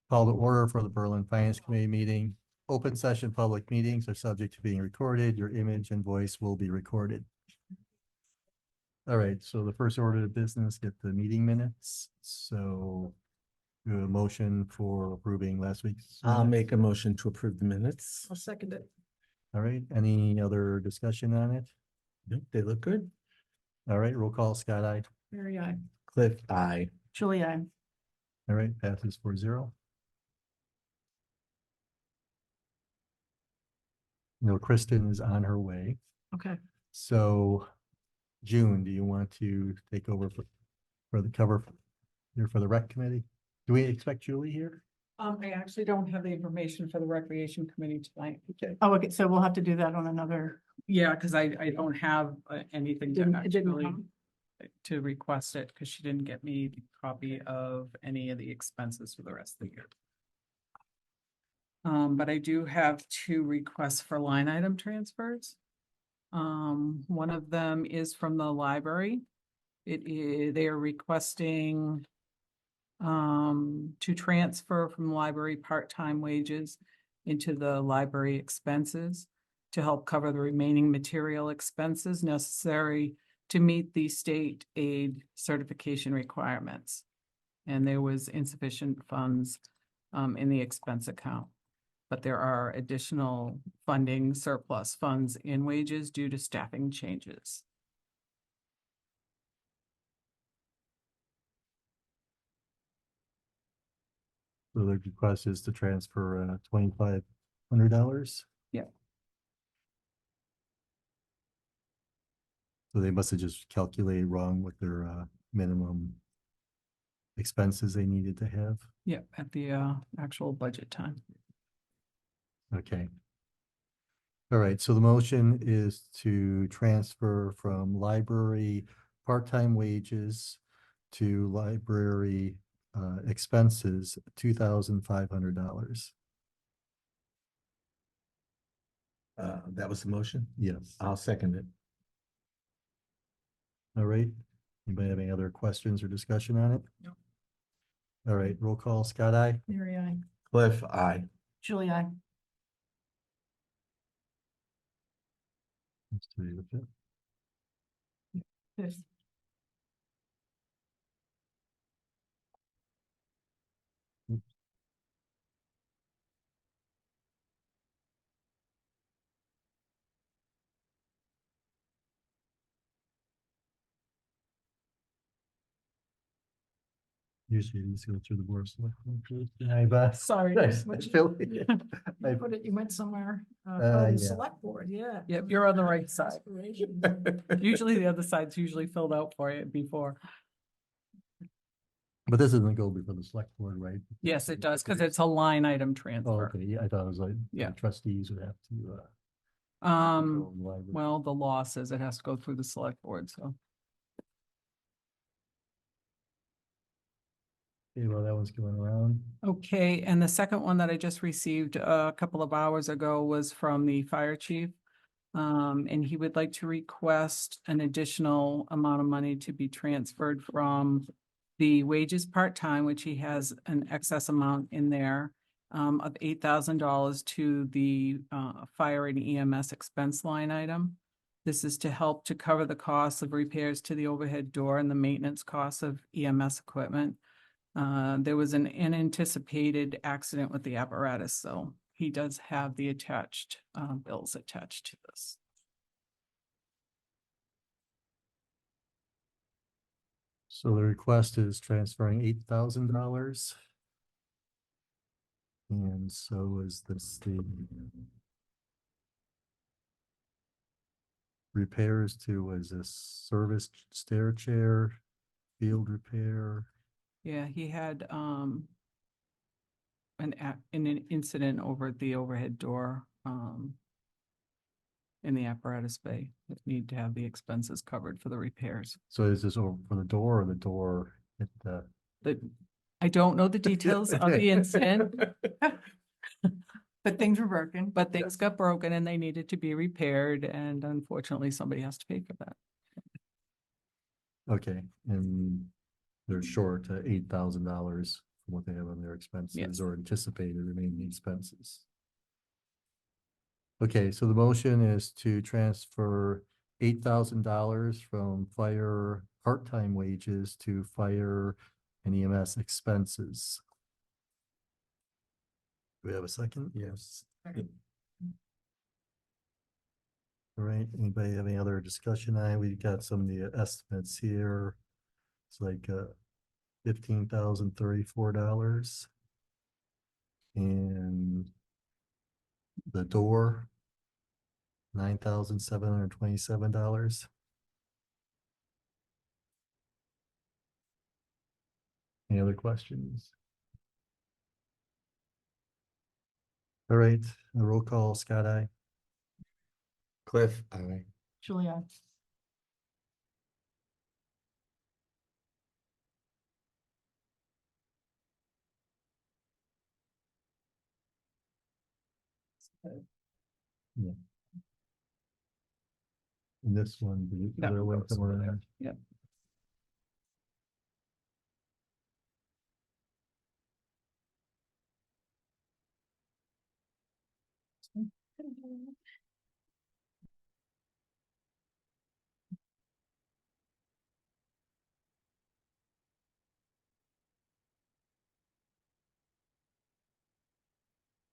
Call to order for the Berlin Finance Committee meeting. Open session public meetings are subject to being recorded. Your image and voice will be recorded. All right, so the first order of business, get the meeting minutes. So do a motion for approving last week's. I'll minutes. make a motion to approve the minutes. I'll second it. All right, any other discussion on it? Nope, they look good. All right, roll call, Scott, aye. Mary, I. Cliff, aye. Julie, I. All right, passes 4-0. No, Kristen is on her way. Okay. So June, do you want to take over for the cover here for the rec committee? Do we expect Julie here? I actually don't have the information for the recreation committee tonight. Okay. Oh, okay, so we'll have to do that on another. Yeah, because I don't have anything to It didn't actually come? to request it, because she didn't get me the copy of any of the expenses for the rest of the year. But I do have 2 requests for line item transfers. One of them is from the library. They are requesting to transfer from library part-time wages into the library expenses to help cover the remaining material expenses necessary to meet the state aid certification requirements. And there was insufficient funds in the expense account. But there are additional funding surplus funds in wages due to staffing changes. So the request is to transfer $2,500. Yeah. So they must have just calculated wrong with their minimum expenses they needed to have. Yep, at the actual budget time. Okay. All right, so the motion is to transfer from library part-time wages to library expenses, $2,500. That was the motion. Yes. I'll second it. All right. Anybody have any other questions or discussion on it? No. All right, roll call, Scott, aye. Mary, I. Cliff, aye. Julie, I. That's three of it. Yes. Usually you just go through the board of selectmen first. Hi, Beth. Sorry. Nice. What Phil. you put it, you went somewhere, Yeah. the select board, yeah. Yep, you're on the right side. Inspiration. Usually the other side's usually filled out for you before. But this doesn't go before the select board, right? Yes, it does, because it's a line item Oh, transfer. okay, yeah, I thought it was like. Yeah. the trustees would have to. Um, control the library. well, the law says it has to go through the select board, so. Okay, well, that one's going around. Okay, and the second one that I just received a couple of hours ago was from the fire chief. And he would like to request an additional amount of money to be transferred from the wages part-time, which he has an excess amount in there, of $8,000 to the fire and EMS expense line item. This is to help to cover the costs of repairs to the overhead door and the maintenance costs of EMS equipment. There was an unanticipated accident with the apparatus, so he does have the attached bills attached to this. So the request is transferring $8,000. And so is this the repairs to, was this service stair chair, field repair? Yeah, he had an incident over at the overhead door in the apparatus bay that need to have the expenses covered for the repairs. So is this over for the door or the door at the? I don't know the details of the incident, But things were broken. but things got broken and they needed to be repaired, and unfortunately, somebody has to pay for that. Okay, and they're short $8,000 from what they have on their expenses Yes. or anticipated remaining expenses. Okay, so the motion is to transfer $8,000 from fire part-time wages to fire and EMS expenses. Do we have a second? Yes. All right, anybody have any other discussion on it? We've got some of the estimates here. It's like $15,034. And the door, $9,727. Any other questions? All right, a roll call, Scott, aye. Cliff, aye. Julia. And this one, That there one went goes somewhere over in there. there. Yep.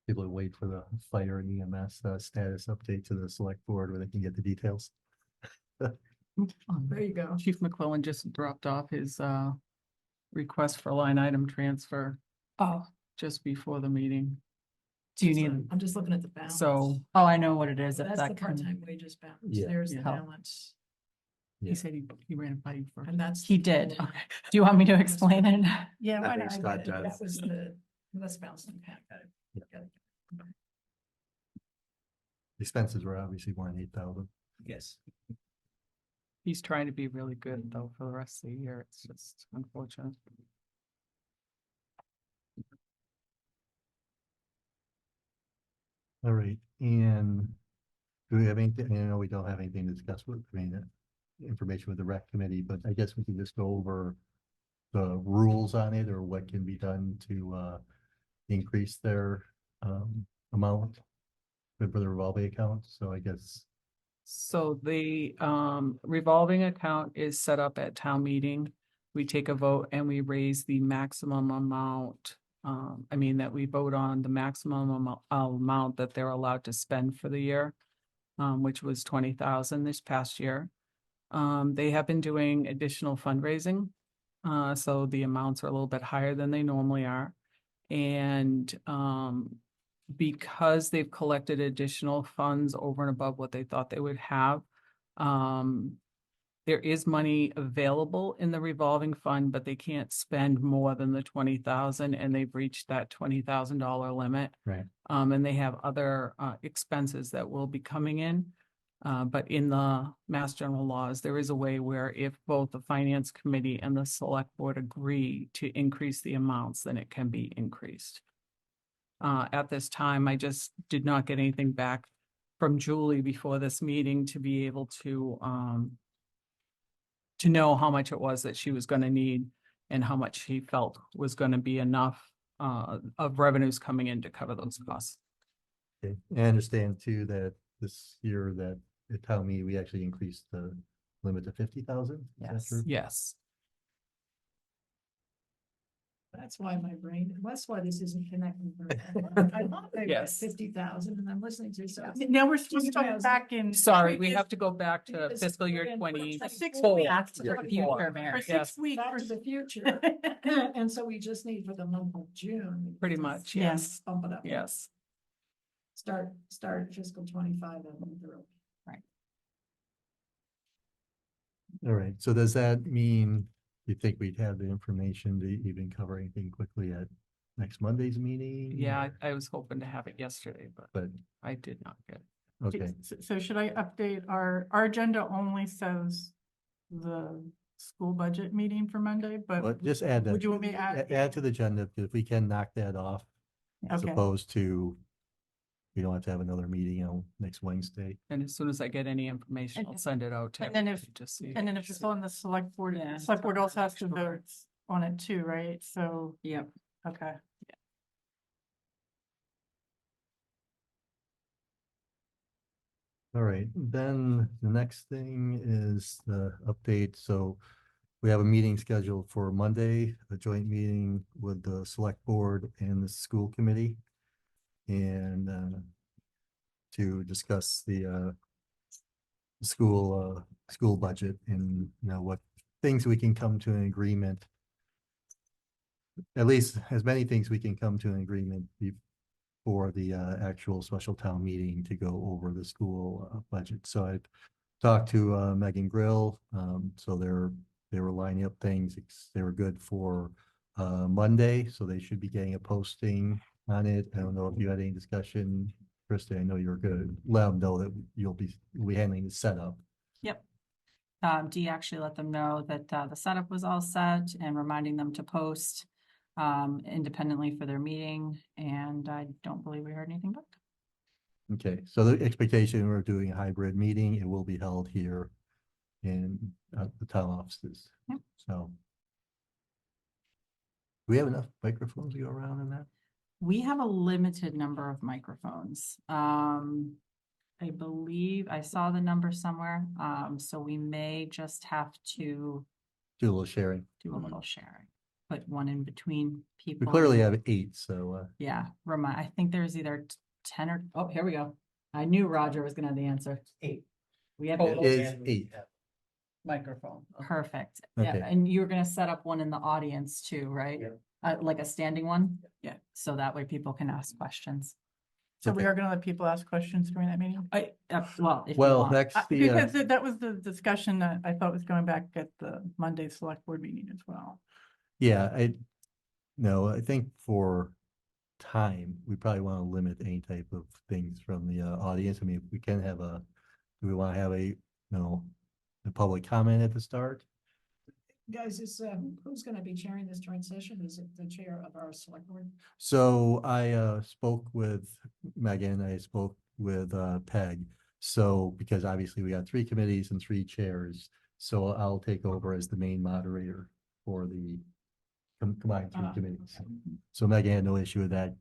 People wait for the fire and EMS status update to the select board where they can get the details. There you go. Chief McClellan just dropped off his request for line item transfer Oh, just before the meeting. Do you need, I'm just looking at the balance. So oh, I know what it is. If That's the that comes, part-time wages balance. Yeah. There's the Yeah. balance. Yeah. he said he ran it by you first. And that's. he the did. total. Do you want me to That's explain it? Yeah, I why think not? I Scott get it. does. That was the, let's balance. Okay, got it. Yeah. Got it. Expenses were obviously more than 8,000. Yes. He's trying to be really good though for the rest of the year. It's just unfortunate. All right, and do we have anything, I know we don't have anything to discuss with, information with the rec committee, but I guess we can just go over the rules on it or what can be done to increase their amount for the revolving account. So I guess, So the revolving account is set up at town meeting. We take a vote and we raise the maximum amount. That we vote on the maximum amount that they're allowed to spend for the year, which was 20,000 this past year. They have been doing additional fundraising. So the amounts are a little bit higher than they normally are. And because they've collected additional funds over and above what they thought they would have. There is money available in the revolving fund, but they can't spend more than the 20,000 and they've reached that $20,000 limit. right, And they have other expenses that will be coming in. But in the Mass General laws, there is a way where if both the Finance Committee and the Select Board agree to increase the amounts, then it can be increased. At this time, I just did not get anything back from Julie before this meeting to be able to know how much it was that she was gonna need and how much she felt was gonna be enough of revenues coming in to cover those costs. okay. I understand too that this year that at town meeting, we actually increased the limit to 50,000. Yes. Yes. That's why my brain, that's why this isn't connecting. very well. I thought they were at Yes. 50,000 and I'm listening to so. Now we're supposed to go 20,000. back in. Sorry, we have to go back to Because fiscal year we're in 20. for 6 4. weeks. Back to Yeah. the future, Mary. For Yes. 6 weeks. Back to the future. And so we just need for the month of June. we Pretty just much, Yes. Bump it up. Yes. Start fiscal 25 and move through. All right, so does that mean you think we'd have the information to even cover anything quickly at next Monday's meeting? Yeah, or- I was hoping to have it yesterday, but But, I did not get it. okay, So should I update our agenda only says the school budget meeting for Monday, but but just add that, would you want me to add? add to the agenda, if we can knock that off, as Okay. opposed to we don't have to have another meeting on next Wednesday. And as soon as I get any information, And- I'll send it out to and then everybody to see. And then if it's on the select board, Yeah. select board also has to Sure. vote on it too, right? So Yep. Okay. All right, then the next thing is the update. So we have a meeting scheduled for Monday, a joint meeting with the select board and the school committee. And to discuss the school budget and, what things we can come to an agreement. At least as many things we can come to an agreement before the actual special town meeting to go over the school budget. So I talked to Megan Grill, so they were lining up things. They were good for Monday, so they should be getting a posting on it. I don't know if you had any discussion, Krista. I know you're good. Let them know that you'll be handling the setup. Yep. Dee actually let them know that the setup was all set and reminding them to post independently for their meeting, and I don't believe we heard anything back. Okay, so the expectation, we're doing a hybrid meeting. It will be held here in the town offices. Yep. So. Do we have enough microphones to go around in that? We have a limited number of microphones. I believe I saw the number somewhere, so we may just have to Do a little sharing. do a little sharing. Put one in between We people. clearly have 8, so Yeah, I think there's either 10 or, oh, here we go. I knew Roger was gonna have the answer. 8. We have it 8. is 8. Microphone. Perfect. Yeah, Okay. and you're gonna set up one in the audience too, right? Like a standing one? Yeah. So that way people can ask questions. So we Okay. are gonna let people ask questions during that meeting? Well, if you Well, want. next Because that was the discussion that I thought was going back at the Monday select board meeting as well. yeah, I think for time, we probably want to limit any type of things from the audience. I mean, we can have do we want to have a public comment at the start? Guys, who's gonna be chairing this joint session? Is it the chair of our select board? So I spoke with Megan, I spoke with Peg. So because obviously we got 3 committees and 3 chairs, so I'll take over as the main moderator for the combined 3 committees. So Megan had no issue with that.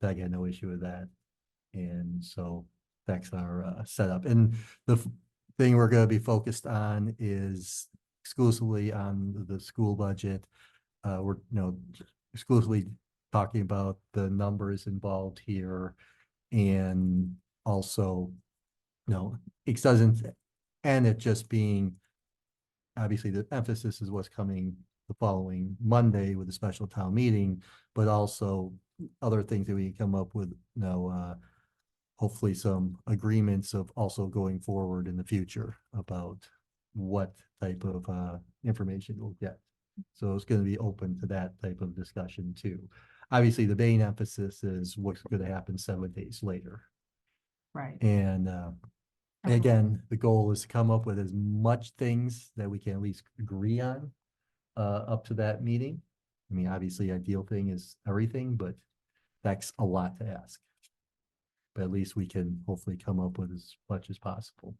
Peg had no issue with that. And so that's our setup. And the thing we're going to be focused on is exclusively on the school budget. We're exclusively talking about the numbers involved here, and also it doesn't, and it just being, obviously the emphasis is what's coming the following Monday with the special town meeting, but also other things that we can come up with, hopefully some agreements of also going forward in the future about what type of information we'll get. So it's going to be open to that type of discussion too. Obviously, the main emphasis is what's going to happen 7 days later. Right. And again, the goal is to come up with as much things that we can at least agree on up to that meeting. I mean, obviously, ideal thing is everything, but that's a lot to ask. But at least we can hopefully come up with as much as possible.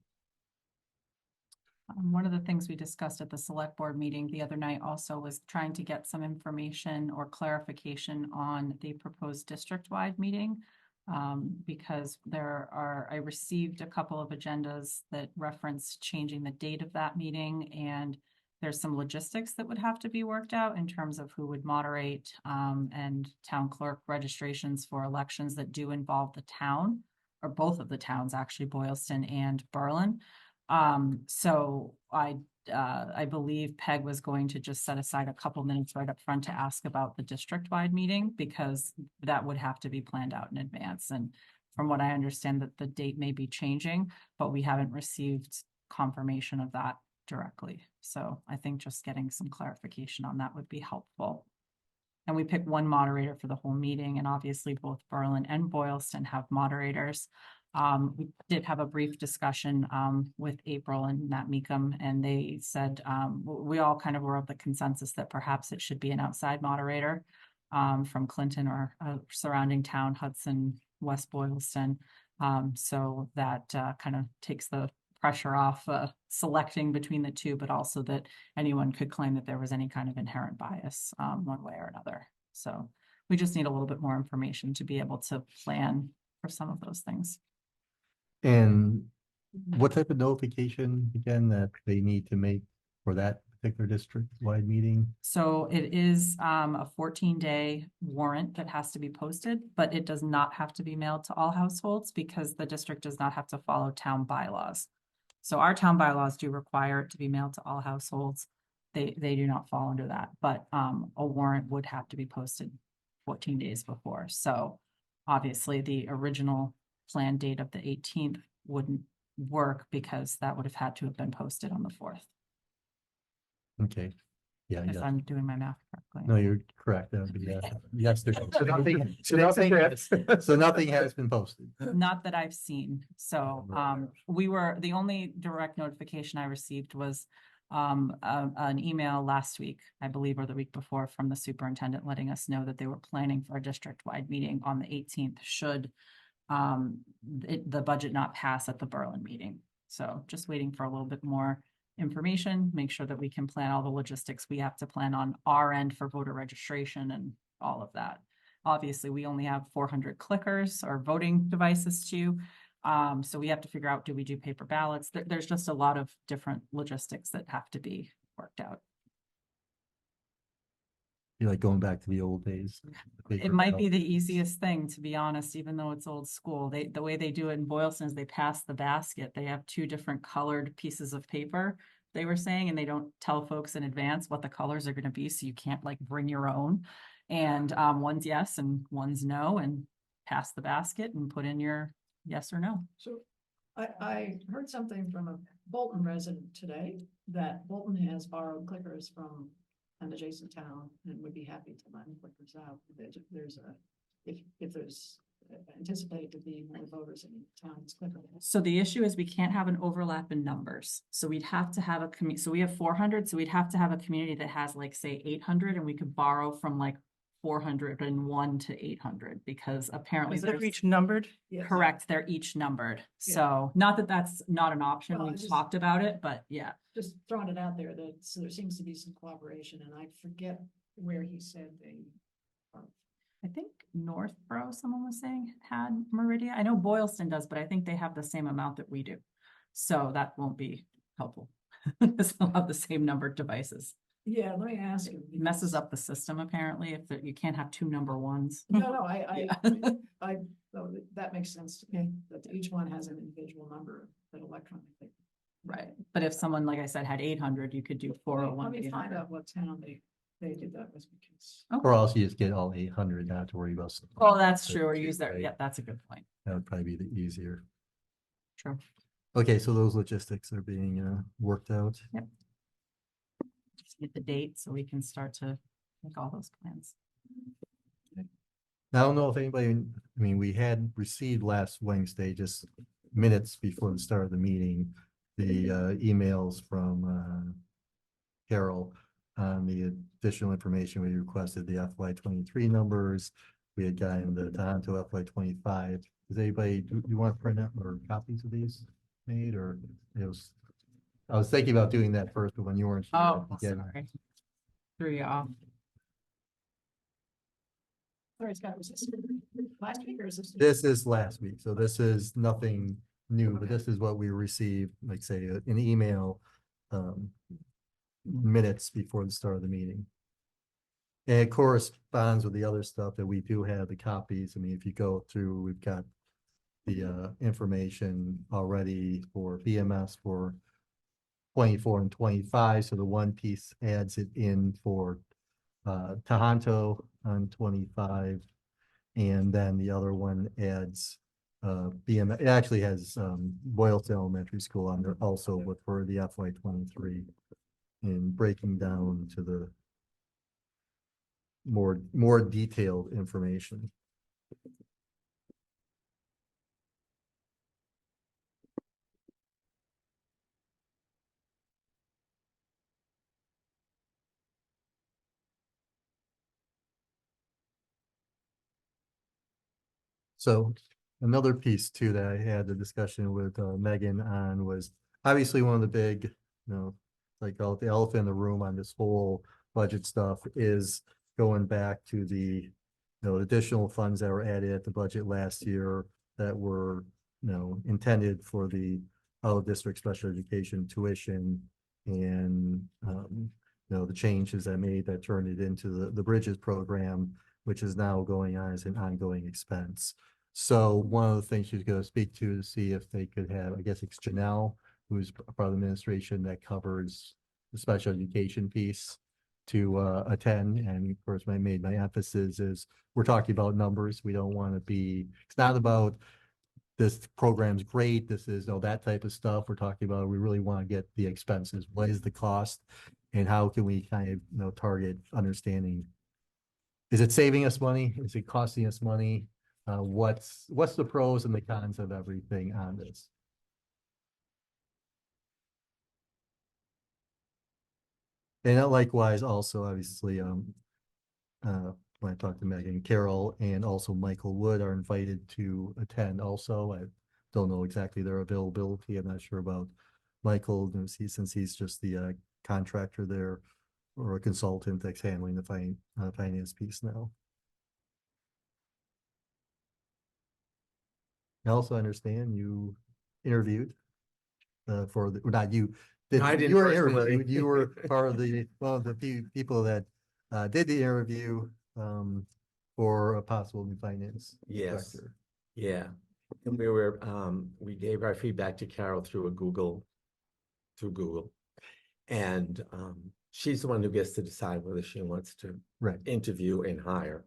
One of the things we discussed at the select board meeting the other night also was trying to get some information or clarification on the proposed district-wide meeting. Because I received a couple of agendas that reference changing the date of that meeting, and there's some logistics that would have to be worked out in terms of who would moderate, and town clerk registrations for elections that do involve the town, or both of the towns, actually, Boylston and Berlin. So I believe Peg was going to just set aside a couple minutes right up front to ask about the district-wide meeting, because that would have to be planned out in advance. And from what I understand, that the date may be changing, but we haven't received confirmation of that directly. So I think just getting some clarification on that would be helpful. And we picked one moderator for the whole meeting, and obviously both Berlin and Boylston have moderators. We did have a brief discussion with April and Matt Meekum, and they said we all kind of were of the consensus that perhaps it should be an outside moderator from Clinton or surrounding town, Hudson, West Boylston. So that kind of takes the pressure off selecting between the two, but also that anyone could claim that there was any kind of inherent bias one way or another. So we just need a little bit more information to be able to plan for some of those things. And what type of notification again that they need to make for that particular district-wide meeting? So it is a 14-day warrant that has to be posted, but it does not have to be mailed to all households because the district does not have to follow town bylaws. So our town bylaws do require it to be mailed to all households. They do not fall under that, but a warrant would have to be posted 14 days before. So obviously the original planned date of the 18th wouldn't work because that would have had to have been posted on the 4th, Okay, yeah, if yeah. I'm doing my math correctly. No, you're correct. That would be, yes, there's, so nothing has been posted. Not that I've seen. So, Right. the only direct notification I received was an email last week, I believe, or the week before, from the superintendent letting us know that they were planning for a district-wide meeting on the 18th should the budget not pass at the Berlin meeting. So just waiting for a little bit more information, make sure that we can plan all the logistics we have to plan on our end for voter registration and all of that. Obviously, we only have 400 clickers or voting devices too. So we have to figure out, do we do paper ballots? There's just a lot of different logistics that have to be worked out. You're like going back to the old days. It might be the easiest thing, to be honest, even though it's old school. The way they do it in Boylston is they pass the basket. They have 2 different colored pieces of paper, they were saying, and they don't tell folks in advance what the colors are gonna be, so you can't like bring your own. And one's yes and one's no, and pass the basket and put in your yes or no. So I heard something from a Bolton resident today that Bolton has borrowed clickers from an adjacent town and would be happy to lend clickers out. There's if there's anticipated to be more voters in town's clicker. So the issue is we can't have an overlap in numbers. So we'd have to have a so we have 400, so we'd have to have a community that has like, say, 800, and we could borrow from like 401 to 800, because apparently Is that there's. each numbered? Yes. Correct, they're each numbered. Yeah. So not that that's not an option, Well, I we've just- talked about it, but yeah. Just throwing it out there that, so there seems to be some cooperation, and I forget where he said they are. I think Northborough, someone was saying, had Meridia. I know Boylston does, but I think they have the same amount that we do. So that won't be helpful. They'll have the same numbered devices. Yeah, let me ask you. It messes up the system apparently if you can't have 2 number ones. No, Yeah. no, that makes sense to me, that each one has an individual number that electronically. Right, but if someone, like I said, had 800, you could do 401. Let me find 800. out what town they did that with, because. Or else you just get all 800, not to worry about. Oh, that's So true, or two, use that, right? yeah, that's a good point. That would probably be the easier. True. Okay, so those logistics are being worked out. Just get the date so we can start to make all those plans. Now, I don't know if anybody, I mean, we had received last Wednesday, just minutes before the start of the meeting, the emails from Carol on the additional information. We requested the FY 23 numbers. We had gotten the Tohoto FY 25. Does anybody, do you want to print out or copies of these made, or it was? I was thinking about doing that first, but when you weren't. here, Oh, again, sorry. Threw you off. Sorry, Scott, was this last week or is this? This is last week, so this is nothing new, but this is what we received, like say, an email minutes before the start of the meeting. And it corresponds with the other stuff that we do have the copies. I mean, if you go through, we've got the information already for BMS for 24 and 25, so the one piece adds it in for Tohoto on 25, and then the other one adds BMS. It actually has Boylston Elementary School on there also, but for the FY 23, and breaking down to the more detailed information. So another piece too that I had the discussion with Megan on was obviously one of the big, like the elephant in the room on this whole budget stuff is going back to the, additional funds that were added at the budget last year that were, intended for the out-of-district special education tuition and, the changes I made that turned it into the Bridges program, which is now going on as an ongoing expense. So one of the things she's going to speak to see if they could have, I guess it's Janelle, who's part of the administration that covers the special education piece to attend. And of course, my emphasis is we're talking about numbers. We don't want to be, it's not about this program's great. This is that type of stuff. We're talking about, we really want to get the expenses. What is the cost? And how can we kind of, target understanding? Is it saving us money? Is it costing us money? What's the pros and the cons of everything on this? And likewise, also, obviously, when I talked to Megan, Carol, and also Michael Wood are invited to attend also. I don't know exactly their availability. I'm not sure about Michael, since he's just the contractor there or a consultant that's handling the finance piece now. I also understand you interviewed for the, or not you. I didn't You were personally. interviewed. You were part of the, one of the few people that did the interview for a possible new finance Yes. director. Yeah. And we gave our feedback to Carol through Google. And she's the one who gets to decide whether she wants to Right. interview and hire.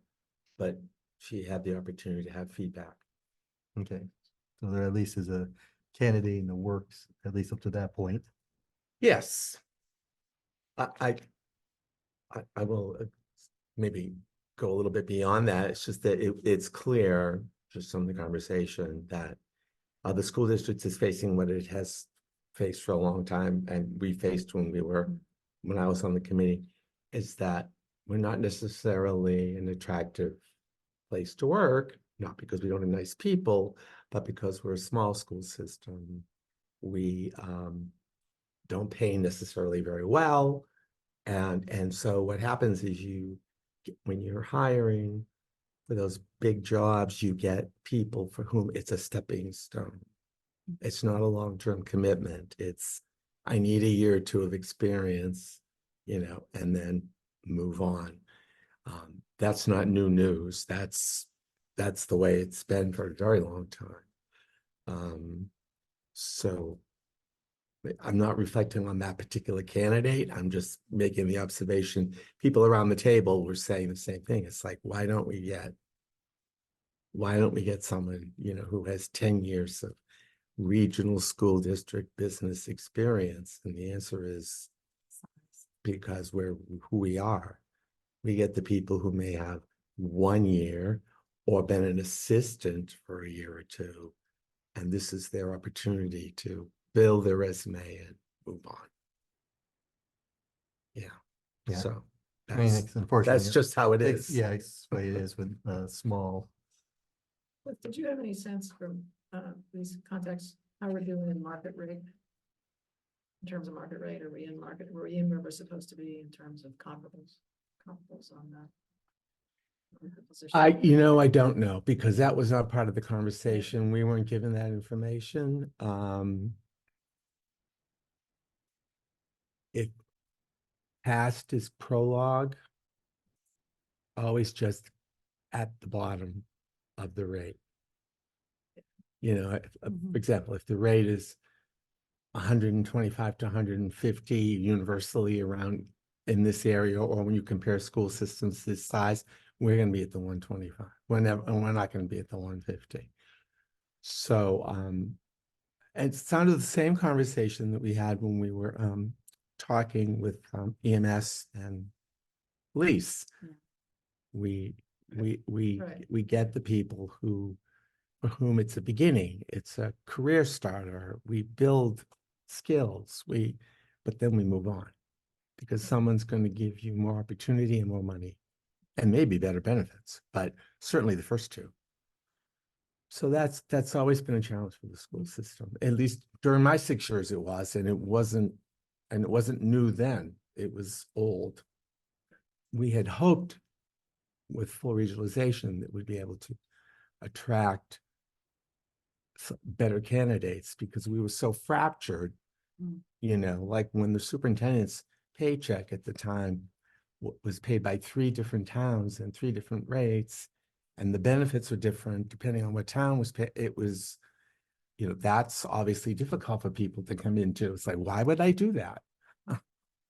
But she had the opportunity to have feedback. Okay. So there at least is a candidate in the works, at least up to that point. Yes. I will maybe go a little bit beyond that. It's just that it's clear, just from the conversation, that the school district is facing what it has faced for a long time, and we faced when I was on the committee, is that we're not necessarily an attractive place to work, not because we don't have nice people, but because we're a small school system. We don't pay necessarily very well. And so what happens is when you're hiring for those big jobs, you get people for whom it's a stepping stone. It's not a long-term commitment. It's, I need a year or two of experience, and then move on. That's not new news. That's the way it's been for a very long time. So I'm not reflecting on that particular candidate. I'm just making the observation. People around the table were saying the same thing. It's like, why don't we get someone, who has 10 years of regional school district business experience? And the answer is because we're who we are. We get the people who may have 1 year or been an assistant for a year or two. And this is their opportunity to build their resume and move on. Yeah. So I mean, it's unfortunately. that's just how it is. Yeah, it's the way it is with small. But did you have any sense from these contacts, how we're doing in market rate? In terms of market rate, are we in market, were we in where we're supposed to be in terms of comparables on that? I don't know, because that was not part of the conversation. We weren't given that information. It passed as prologue, always just at the bottom of the rate. For example, if the rate is 125 to 150 universally around in this area, or when you compare school systems this size, we're going to be at the 125. And we're not going to be at the 150. So it sounded the same conversation that we had when we were talking with EMS and police. Yeah. We get the people for whom it's a beginning, it's a career starter. We build skills, but then we move on, because someone's going to give you more opportunity and more money and maybe better benefits, but certainly the first two. So that's always been a challenge for the school system. At least during my 6 years it was, and it wasn't new then. It was old. We had hoped with full regionalization, that we'd be able to attract better candidates, because we were so fractured. Mm. You know, like when the superintendent's paycheck at the time was paid by 3 different towns and 3 different rates, and the benefits were different depending on what town was paid. It was, you know, that's obviously difficult for people to come into. It's like, why would I do that?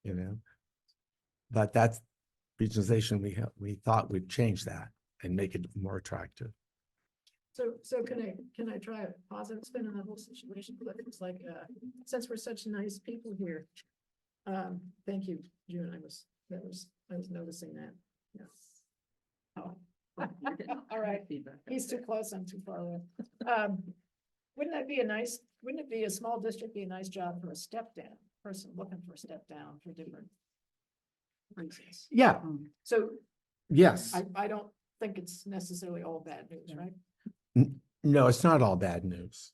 You know, but that's regionalization. We thought we'd change that and make it more attractive. So can I try a positive spin on the whole situation? But it's like, since we're such nice people here. Thank you, June. I was noticing that. Yes. Oh. All right. He's too close. I'm too far away. Wouldn't it be a small district, be a nice job for a step down person looking for a step down for different reasons? Yeah, So yes. I don't think it's necessarily all bad news, right? No, it's not all bad news.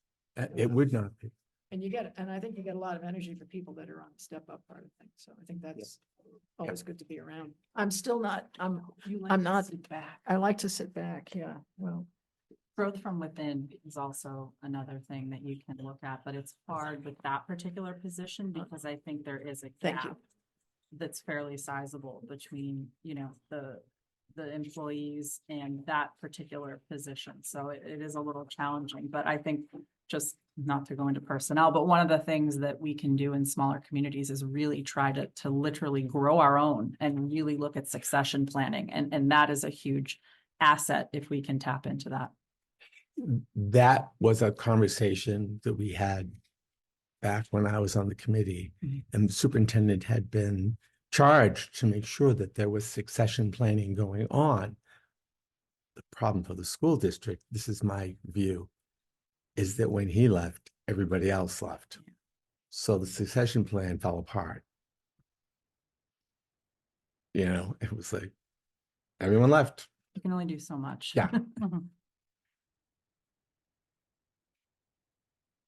It would not be. And I think you get a lot of energy for people that are on the step up part of things. So I think that's always good to be around. I'm still not, I'm not, Back. I like to sit back. Yeah, well, Growth from within is also another thing that you can look at, but it's hard with that particular position because I think there is a Thank you. gap that's fairly sizable between, you know, the employees and that particular position. So it is a little challenging, but I think just not to go into personnel, but one of the things that we can do in smaller communities is really try to literally grow our own and really look at succession planning. And that is a huge asset if we can tap into that. That was a conversation that we had back when I was on the committee, and the superintendent had been charged to make sure that there was succession planning going on. The problem for the school district, this is my view, is that when he left, everybody else left. So the succession plan fell apart. You know, it was like everyone left. You can only do so much. Yeah.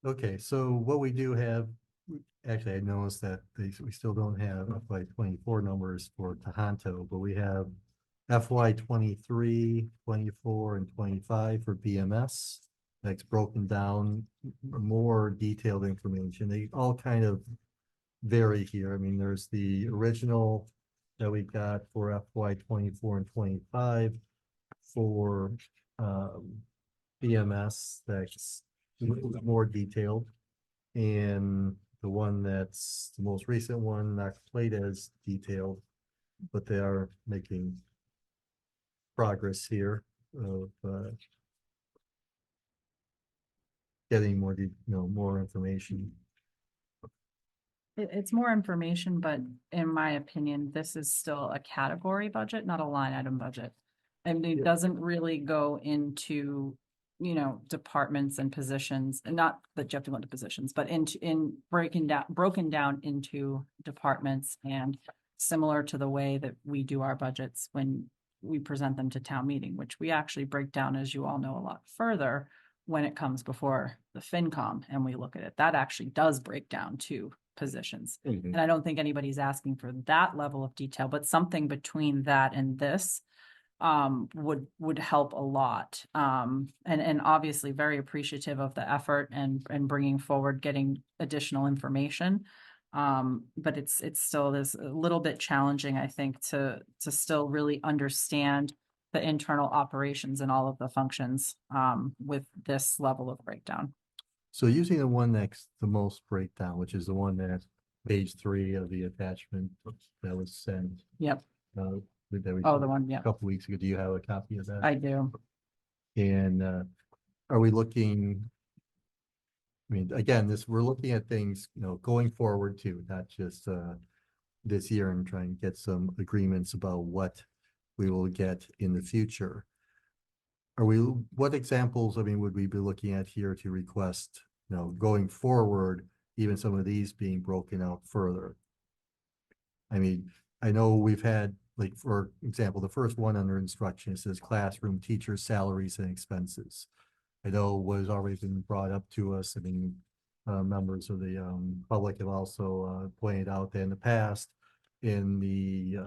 Okay, so what we do have, actually, I noticed that we still don't have FY 24 numbers for Tohoto, but we have FY 23, 24, and 25 for BMS. That's broken down, more detailed information. They all kind of vary here. I mean, there's the original that we got for FY 24 and 25 for BMS that's a little bit more detailed. And the one that's the most recent one, not quite as detailed, but they are making progress here of getting more, more information. It's more information, but in my opinion, this is still a category budget, not a line item budget. And it doesn't really go into, you know, departments and positions, and not that you have to go into positions, but in broken down into departments, and similar to the way that we do our budgets when we present them to town meeting, which we actually break down, as you all know, a lot further when it comes before the FinCom and we look at it. That actually does break down to positions. And I don't think anybody's asking for that level of detail, but something between that and this would help a lot. And obviously very appreciative of the effort and bringing forward, getting additional information. But it's still this a little bit challenging, I think, to still really understand the internal operations and all of the functions with this level of breakdown. So using the one that's the most breakdown, which is the one that's page 3 of the attachment that was sent. Yep. That we Oh, the one, yeah, a couple weeks ago. Do you have a copy of that? I do. And are we looking? I mean, again, we're looking at things, going forward too, not just this year, and trying to get some agreements about what we will get in the future. What examples, I mean, would we be looking at here to request, going forward, even some of these being broken out further? I mean, I know we've had, like, for example, the first one under instruction says classroom teacher salaries and expenses. I know was already been brought up to us. I mean, members of the public have also pointed out that in the past, in the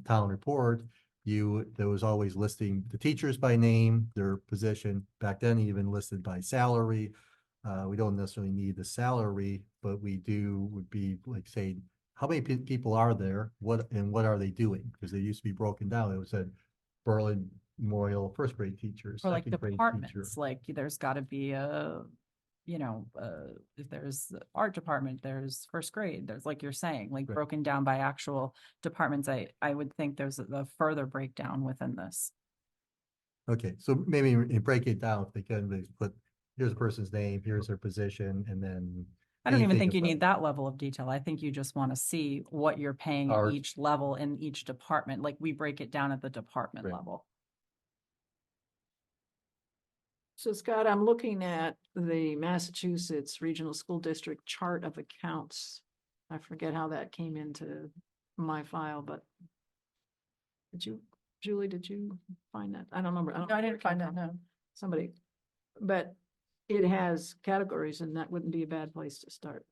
town report, there was always listing the teachers by name, their position, back then even listed by salary. We don't necessarily need the salary, but we would be like saying, how many people are there? What are they doing? Because they used to be broken down. It was said Berlin Memorial first grade teachers, Or like second grade teacher. departments, like there's gotta be if there's the art department, there's first grade, there's like you're saying, like Right. broken down by actual departments. I would think there's a further breakdown within this. Okay, so maybe break it down, if they can, they put, here's a person's name, here's their position, and then. I don't even anything think you about- need that level of detail. I think you just want to see what you're paying at Art. each level in each department, like we break it down at the department Right. level. So Scott, I'm looking at the Massachusetts Regional School District Chart of Accounts. I forget how that came into my file, but Julie, did you find that? I don't remember. No, I know where didn't it came find that, from. no. Somebody, but it has categories and that wouldn't be a bad place to start.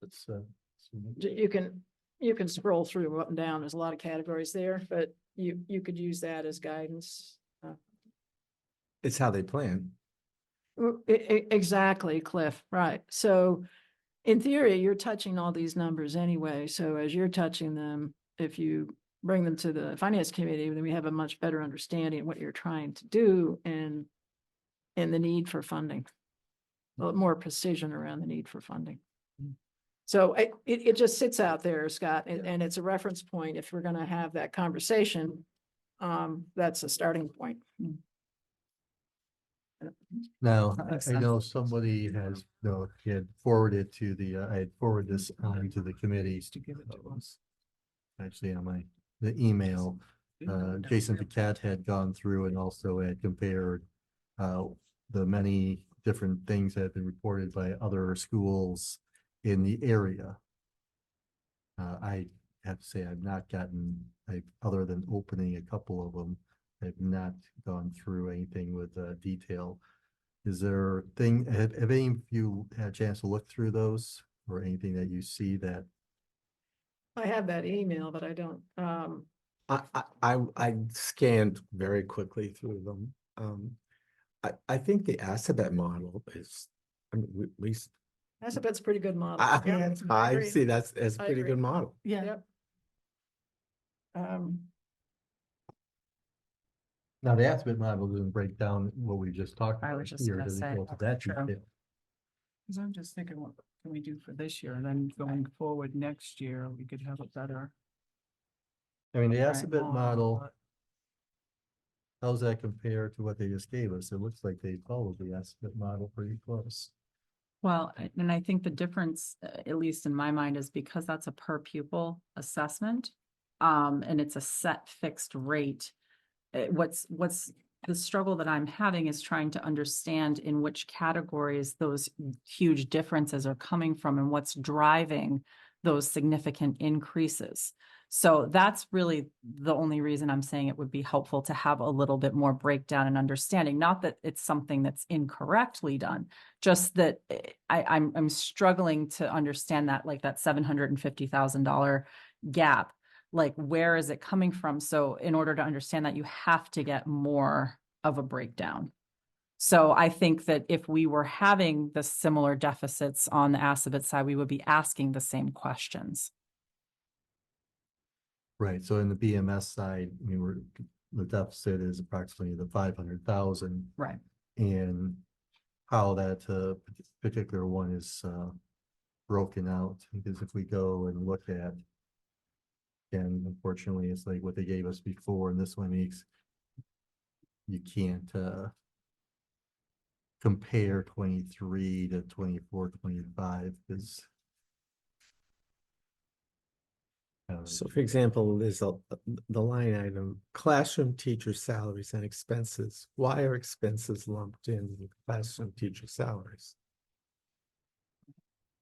Let's, You can scroll through up and down. There's a lot of categories there, but you could use that as guidance. It's how they plan. Exactly, Cliff, right. So in theory, you're touching all these numbers anyway. So as you're touching them, if you bring them to the finance committee, then we have a much better understanding of what you're trying to do and the need for funding. A lot more precision around the need for funding. So it just sits out there, Scott, and it's a reference point. If we're gonna have that conversation, that's a starting point. now, Makes I know sense. somebody has, he had forwarded to I had forwarded this on to the committees. To give it to us. Actually, on the email, Jason Paquette had gone through and also had compared the many different things that have been reported by other schools in the area. I have to say, I've not gotten, other than opening a couple of them, I've not gone through anything with detail. Is there have any of you had a chance to look through those or anything that you see that? I have that email, but I don't, I scanned very quickly through them. I think the Assabet model is, I mean, we, that's a pretty good model. I, Yeah, I agree. see that's a I pretty agree. good model. Yeah, Yep. Now, the estimate model doesn't break down what we just talked I about was just here, gonna doesn't say, go to that true. detail. Cause I'm just thinking, what can we do for this year? And then going forward next year, we could have a better. I mean, the Right. estimate model, how's that compare to what they just gave us? It looks like they followed the estimate model pretty close. Well, and I think the difference, at least in my mind, is because that's a per pupil assessment. And it's a set fixed rate. What's the struggle that I'm having is trying to understand in which categories those huge differences are coming from and what's driving those significant increases. So that's really the only reason I'm saying it would be helpful to have a little bit more breakdown and understanding. Not that it's something that's incorrectly done, just that I'm struggling to understand that, like that $750,000 gap. Like, where is it coming from? So in order to understand that, you have to get more of a breakdown. So I think that if we were having the similar deficits on the Assabet side, we would be asking the same questions. Right, so in the BMS side, the deficit is approximately the 500,000. Right. And how that particular one is broken out, because if we go and look at, and unfortunately, it's like what they gave us before, and this one you can't compare 23 to 24, 25, because So for example, there's the line item, classroom teacher salaries and expenses. Why are expenses lumped in with classroom teacher salaries?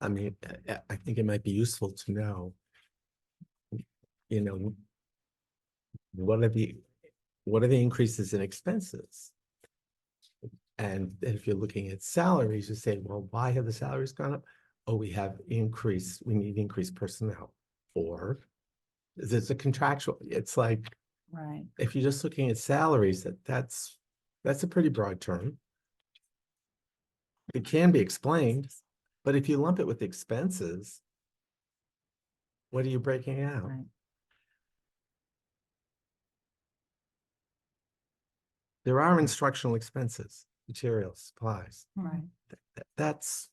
I mean, I think it might be useful to know, what are the increases in expenses? And if you're looking at salaries, you say, well, why have the salaries gone up? Oh, we need increased personnel. Or there's a contractual, it's like, Right. If you're just looking at salaries, that's a pretty broad term. It can be explained, but if you lump it with expenses, what are you breaking out? Right. There are instructional expenses, materials, supplies. Right. That's,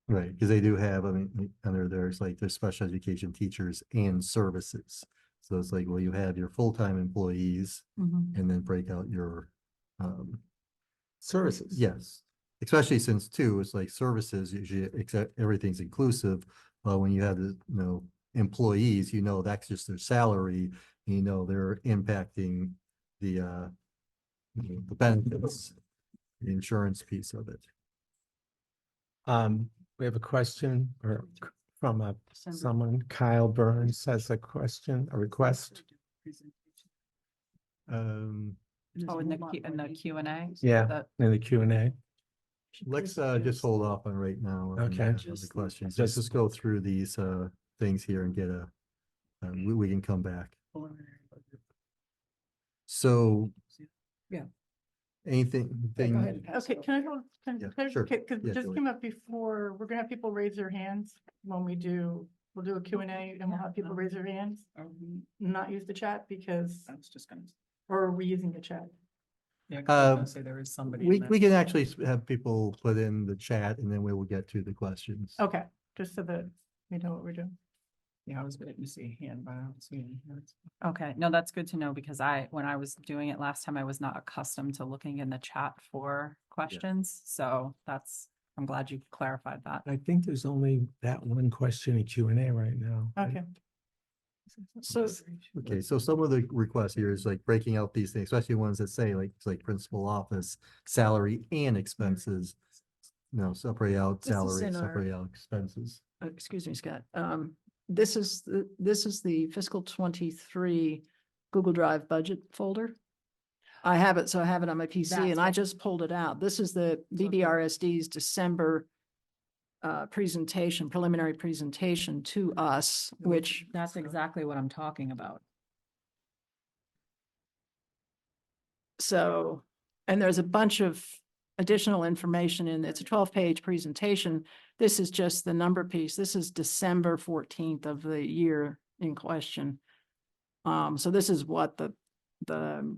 Right, because they do have, I mean, under there's like, there's special education teachers and services. So it's like, well, you have your full-time employees Mhm. and then break out your, services. yes. Especially since too, it's like services, usually except everything's inclusive. But when you have the, employees, that's just their salary, they're impacting the benefits, the insurance piece of it. We have a question from someone, Kyle Burns has a question, a request. Oh, in the Q&A? Yeah, That- in the Q&A. Let's just hold off on right now. on Okay. The questions. Just go through these things here and get we can come back. So. Yeah. Anything? Yeah, go ahead and pass Okay, it can I over. hold, can, Yeah, can I- sure. cause Yeah, it just Julie. came up before, we're gonna have people raise their hands when we'll do a Q&A and we'll have people raise their hands, not use the chat because, I was just gonna, or are we using the chat? yeah, 'cause I was Um, gonna say there is somebody. We in there. can actually have people put in the chat and then we will get to the questions. Okay, just so that we know what we're doing. Yeah, I was waiting to see a hand, but I don't see any hands. Okay, no, that's good to know because when I was doing it last time, I was not accustomed to looking in the chat for questions. So I'm glad you clarified that. I think there's only that one question in Q&A right now. Okay, So, Okay, so some of the requests here is like breaking out these things, especially ones that say like, it's like principal office, salary and expenses. Separate out This is salary, in our- separate out expenses. excuse me, Scott, this is the fiscal 23 Google Drive budget folder. I have it, so I have it on my PC That's and I what- just pulled it out. This is the BBRSD's December preliminary presentation to us, which That's exactly what I'm talking about. so, and there's a bunch of additional information in, it's a 12-page presentation. This is just the number piece. This is December 14th of the year in question. So this is what the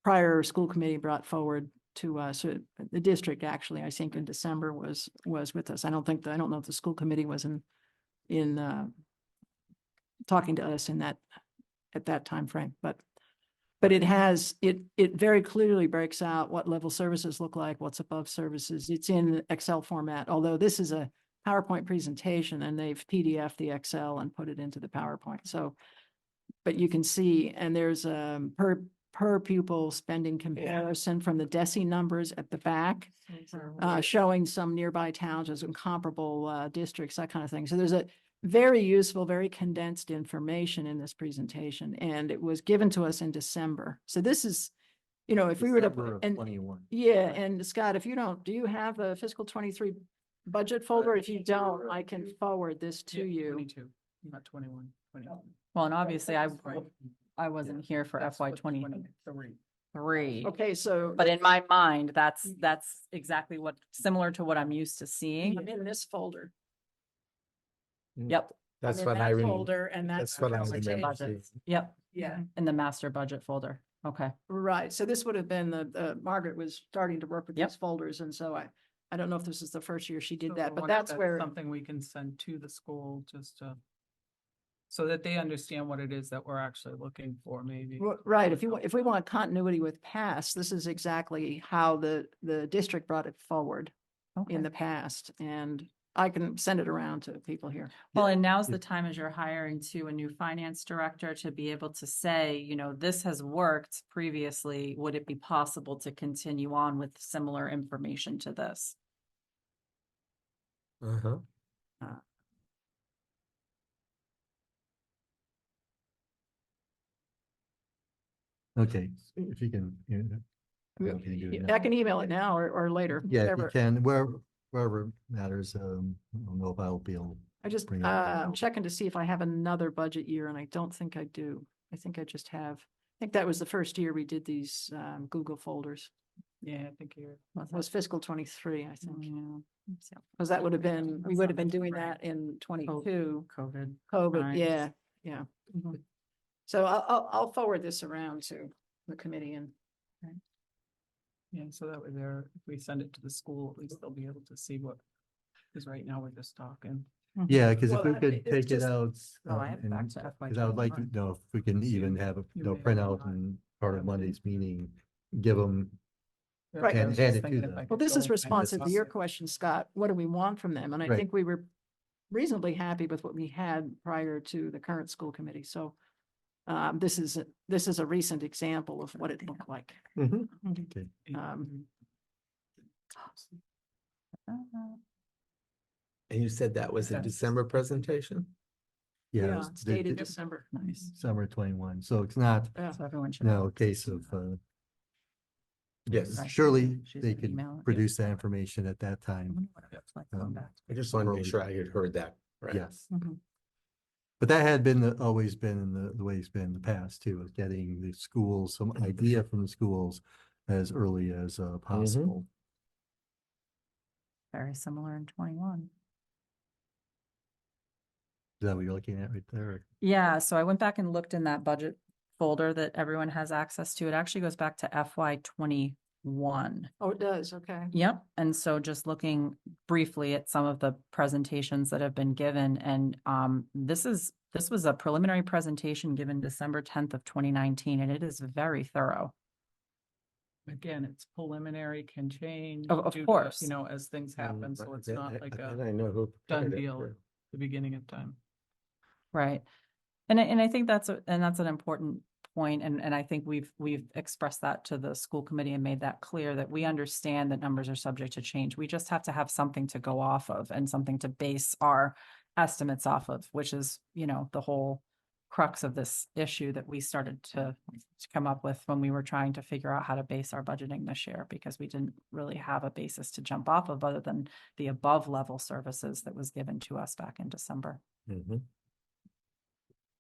prior school committee brought forward to us. The district actually, I think in December was with us. I don't know if the school committee was in talking to us at that time frame, but it very clearly breaks out what level services look like, what's above services. It's in Excel format, although this is a PowerPoint presentation and they've PDF'd the Excel and put it into the PowerPoint. So, but you can see, and there's per pupil spending comparison from the DESI numbers at the back, showing some nearby towns as comparable districts, that kind of thing. So there's a very useful, very condensed information in this presentation, and it was given to us in December. So this is, if we were December to, of and 21. yeah, and Scott, if you don't, do you have a fiscal 23 budget folder? If you don't, I can forward this to you. 22, not 21, 21. Well, and obviously Right. I wasn't here for That's FY what 23. 23. Okay, so But in my mind, that's exactly similar to what I'm used to seeing. I'm in this folder. Yep, That's I'm in what that I remember. folder, and That's what I presentation. remember. budget. seeing. Yep, Yeah, in the master budget folder. Okay. right. So this would have been Margaret was starting to work with Yep. these folders, and so I don't know if this is the first year she did So that, I but wonder if that's where, something we can send to the school just to, so that they understand what it is that we're actually looking for, maybe. right, if we want continuity with past, this is exactly how the district brought it forward Okay. in the past, and I can send it around to people here. Well, and now's the time as you're hiring a new finance director to be able to say, this has worked previously. Would it be possible to continue on with similar information to this? Uh-huh. Okay, if you can. I don't know if you can do it now. I can email it now or later. Yeah, if you whatever. can, wherever matters. I don't know if I'll be able. I just, bring up. I'm checking to see if I have another budget year and I don't think I do. I think I just have, I think that was the first year we did these, Google folders. Yeah, I think you're. It was fiscal 23, I think. Yeah, Because that would have been, we That would have been sounds doing right. that in 22. COVID. COVID, times. yeah, yeah. Mhm. So I'll forward this around to the committee and Yeah, so that way there, if we send it to the school, at least they'll be able to see what, because right now we're just talking. Yeah, because if Well, we could it's take it just- out. Oh, I have and- back to FY 'cause I would like to 21. know if we can even You- have a, you no may printout not and part of have Monday's meeting, give them. Right. I And was hand just it to thinking if them. I Well, could this go is and responsive to your discuss it. question, Scott. What do we want from them? And I Right. think we were reasonably happy with what we had prior to the current school committee. So this is a recent example of what it looked like. Mhm. Okay. And you said that was a Okay. December presentation? Yeah, it Yeah, was it's dated the- December. Nice. summer 21, so it's not, Yeah. So everyone should. no, a case of, Yes. Right. surely She's they gonna could email it. produce that information at that I time. wonder what it looks like going back. I just wanted to make Early. sure I had heard that, right? Yes. Mhm. But that had been, always been in the way it's been in the past too, of getting the schools, some idea from the schools as early as possible. Very similar in 21. Is that what you're looking at right there? Yeah, so I went back and looked in that budget folder that everyone has access to. It actually goes back to FY 21. Oh, it does. Okay. Yep, and so just looking briefly at some of the presentations that have been given, and this was a preliminary presentation given December 10th of 2019, and it is very thorough. Again, it's preliminary, can change. Of due to, course. You know, as things happen, so it's not like And a I know who. done prepared it, deal yeah. at the beginning of time. Right. And I think that's an important point, and I think we've expressed that to the school committee and made that clear that we understand that numbers are subject to change. We just have to have something to go off of and something to base our estimates off of, which is, the whole crux of this issue that we started to come up with when we were trying to figure out how to base our budgeting this year, because we didn't really have a basis to jump off of other than the above level services that was given to us back in December. Mhm.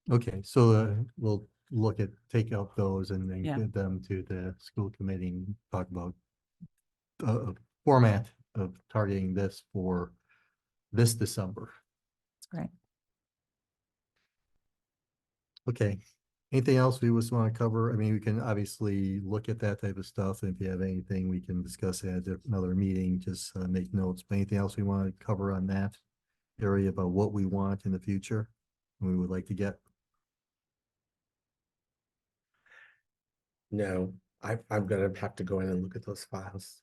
Okay, so we'll take out those and then Yeah. give them to the school committee and talk about a format of targeting this for this December. That's great. Okay, anything else we just want to cover? I mean, we can obviously look at that type of stuff. And if you have anything, we can discuss it at another meeting, just make notes. But anything else we want to cover on that area about what we want in the future? We would like to get. No, I'm gonna have to go in and look at those files.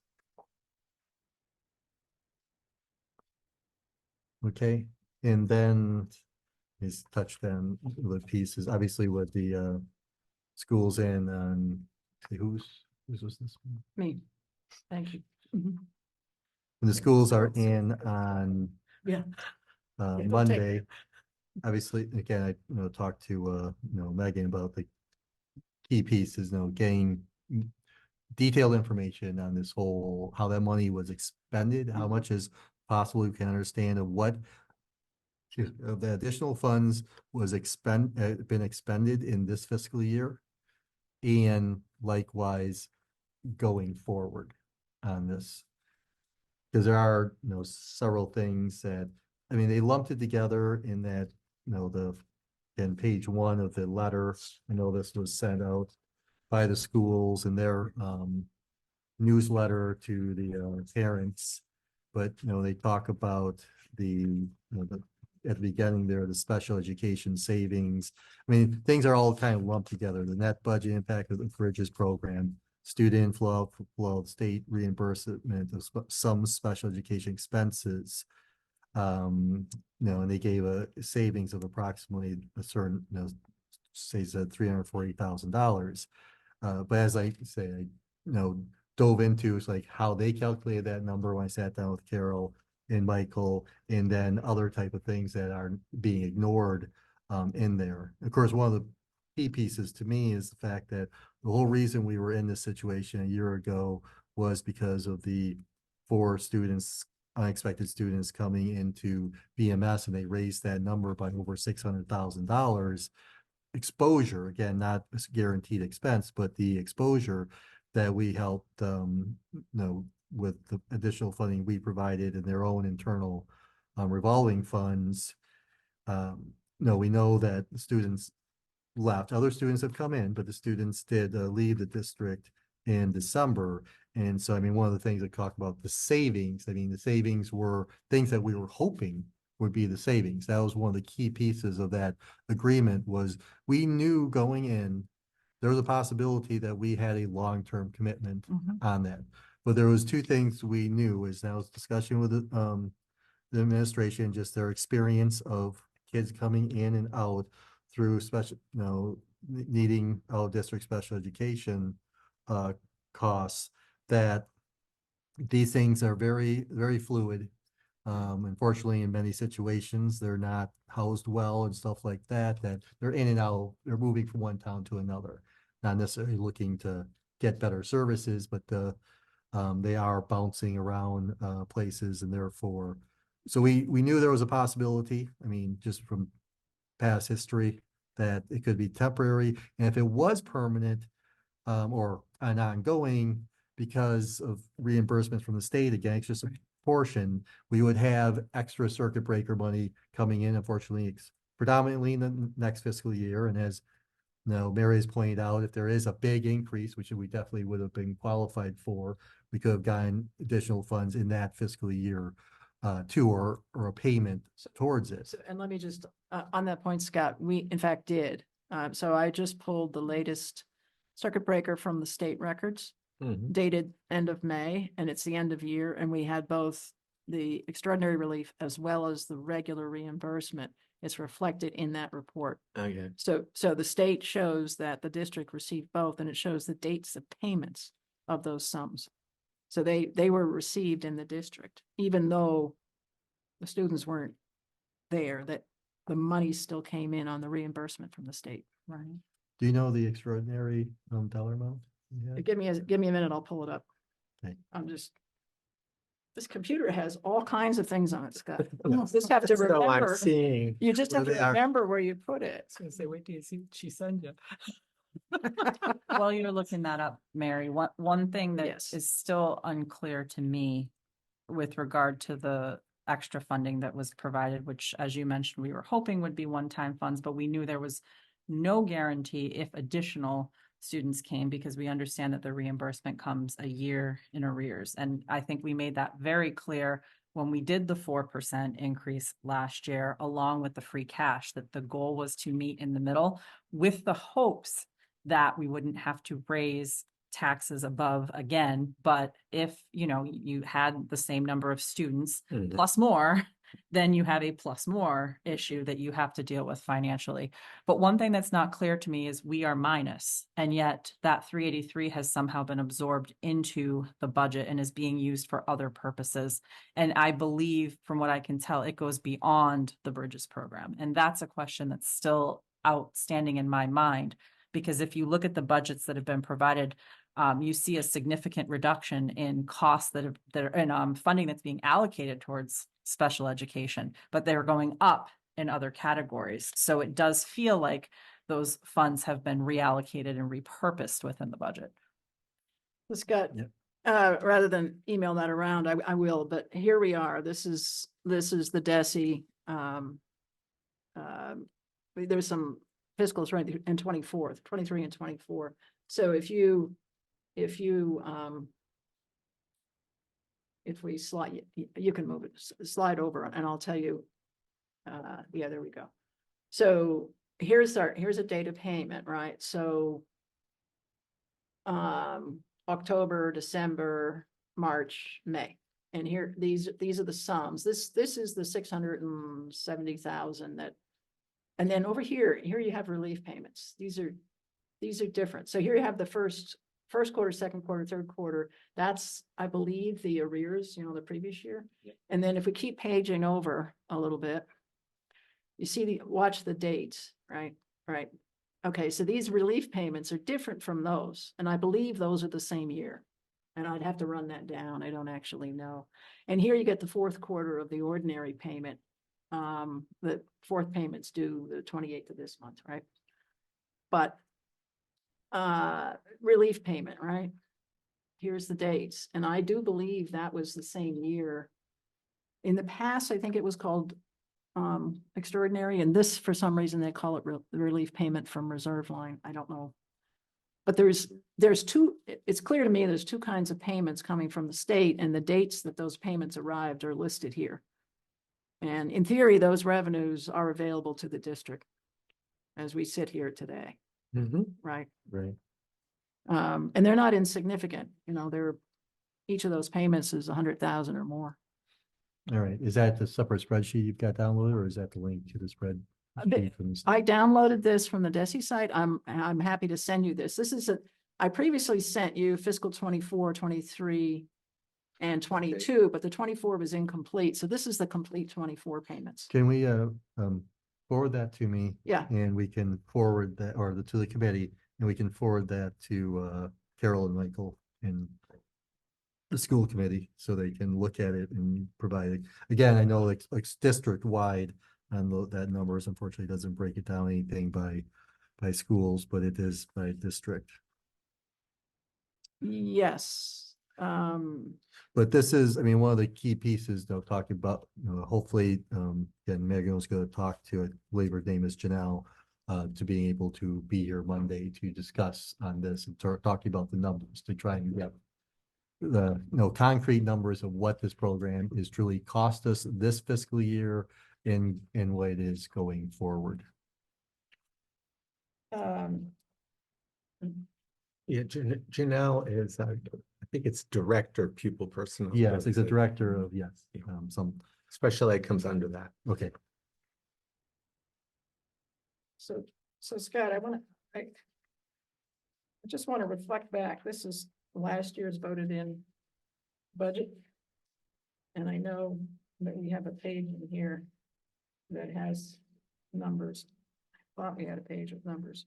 Okay, and then he's touched on the pieces, obviously with the schools and who's was this? Me. Thank you. And the schools are in on Yeah. don't take Monday. Obviously, again, I talked to Megan about the key pieces, getting detailed information on this whole, how that money was expended, how much is possible we can understand of what of the additional funds was been expended in this fiscal year. And likewise, going forward on this. Because there are, several things that, I mean, they lumped it together in that, in page 1 of the letter, I know this was sent out by the schools and their newsletter to the parents. But, they talk about at the beginning there, the special education savings. I mean, things are all kind of lumped together. The net budget impact of the Bridges program, student inflow, state reimbursement of some special education expenses. And they gave a savings of approximately a certain, say said $340,000. But as I say, I dove into it's like how they calculated that number when I sat down with Carol and Michael, and then other type of things that are being ignored in there. Of course, one of the key pieces to me is the fact that the whole reason we were in this situation a year ago was because of the 4 students unexpected students coming into VMS, and they raised that number by over $600,000 exposure, again, not a guaranteed expense, but the exposure that we helped, with the additional funding we provided and their own internal revolving funds. We know that the students left. Other students have come in, but the students did leave the district in December. And so, I mean, one of the things that talk about the savings, I mean, the savings were things that we were hoping would be the savings. That was one of the key pieces of that agreement. Was we knew going in, there was a possibility that we had a long-term commitment on that. But there was two things we knew, is that was discussion with the administration, just their experience of kids coming in and out through special, needing out of district special education costs, that these things are very, very fluid. Unfortunately, in many situations, they're not housed well and stuff like that, that they're in and out, they're moving from one town to another, not necessarily looking to get better services, but they are bouncing around places, and therefore, so we knew there was a possibility, I mean, just from past history, that it could be temporary, and if it was permanent or an ongoing, because of reimbursements from the state, again, it's just a portion, we would have extra circuit breaker money coming in, unfortunately, predominantly in the next fiscal year. And as Mary has pointed out, if there is a big increase, which we definitely would have been qualified for, we could have gotten additional funds in that fiscal year too, or a payment towards it. So, and let me just, on that point, Scott, we in fact did. So I just pulled the latest circuit breaker from the state records, dated end of May, and it's the end of year, and we had both the extraordinary relief as well as the regular reimbursement. It's reflected in that report. Okay. So the state shows that the district received both, and it shows the dates of payments of those sums. So they were received in the district, even though the students weren't there, that the money still came in on the reimbursement from the state. Right. Do you know the extraordinary dollar amount? Yeah. Give me a minute, I'll pull it up. Okay. This computer has all kinds of things on it, Scott. You just have to So I'm remember, seeing. you just have where to they are. remember where you put it. gonna say, wait till you see what she sends you. While you're looking that up, Mary, one thing that Yes. is still unclear to me with regard to the extra funding that was provided, which, as you mentioned, we were hoping would be one-time funds, but we knew there was no guarantee if additional students came, because we understand that the reimbursement comes a year in arrears. And I think we made that very clear when we did the 4% increase last year, along with the free cash, that the goal was to meet in the middle, with the hopes that we wouldn't have to raise taxes above again. But if, you had the same number of students plus more, then you have a plus more issue that you have to deal with financially. But one thing that's not clear to me is we are minus, and yet that 383 has somehow been absorbed into the budget and is being used for other purposes. And I believe, from what I can tell, it goes beyond the Bridges program. And that's a question that's still outstanding in my mind, because if you look at the budgets that have been provided, you see a significant reduction in costs that are in funding that's being allocated towards special education, but they're going up in other categories. So it does feel like those funds have been reallocated and repurposed within the budget. Scott, Yep. Rather than email that around, I will, but here we are. This is the DESI. There's some fiscals right in 23 and 24. So if we slide, you can move it, slide over, and I'll tell you. Yeah, there we go. So here's a date of payment, right? So October, December, March, May. And here, these are the sums. This is the 670,000 that, and then over here you have relief payments. These are different. So here you have the first quarter, second quarter, third quarter. That's, I believe, the arrears, the previous year. Yep. And then if we keep paging over a little bit, you see watch the dates, right? Right. Okay, so these relief payments are different from those, and I believe those are the same year. And I'd have to run that down. I don't actually know. And here you get the fourth quarter of the ordinary payment. The fourth payment's due the 28th of this month, right? But relief payment, right? Here's the dates, and I do believe that was the same year. In the past, I think it was called extraordinary, and this, for some reason, they call it relief payment from reserve line. I don't know. But there's two, it's clear to me there's two kinds of payments coming from the state, and the dates that those payments arrived are listed here. And in theory, those revenues are available to the district as we sit here today, right? Right. And they're not insignificant, you know, each of those payments is 100,000 or more. All right. Is that the separate spreadsheet you've got downloaded, or is that the link to the spread? sheet from the I downloaded this from the DESI site. I'm happy to send you this. I previously sent you fiscal 24, 23, and 22, but the 24 was incomplete. So this is the complete 24 payments. Can we forward that to me? Yeah. And we can forward that, or to the committee, and we can forward that to Carol and Michael and the school committee, so they can look at it and provide it. Again, I know like district wide, and that numbers unfortunately doesn't break it down anything by schools, but it is by district. Yes. But this is, I mean, one of the key pieces they'll talk about, hopefully, and Megan's gonna talk to, I believe her name is Janelle, to being able to be here Monday to discuss on this and talking about the numbers to try and get the, concrete numbers of what this program is truly cost us this fiscal year and what it is going forward. Yeah, Janelle is, I think it's director pupil personnel. Yes, it's a director of, yes, some, Special ed comes under that. okay. So Scott, I just want to reflect back. This is last year's voted in budget. And I know that we have a page in here that has numbers. I thought we had a page with numbers.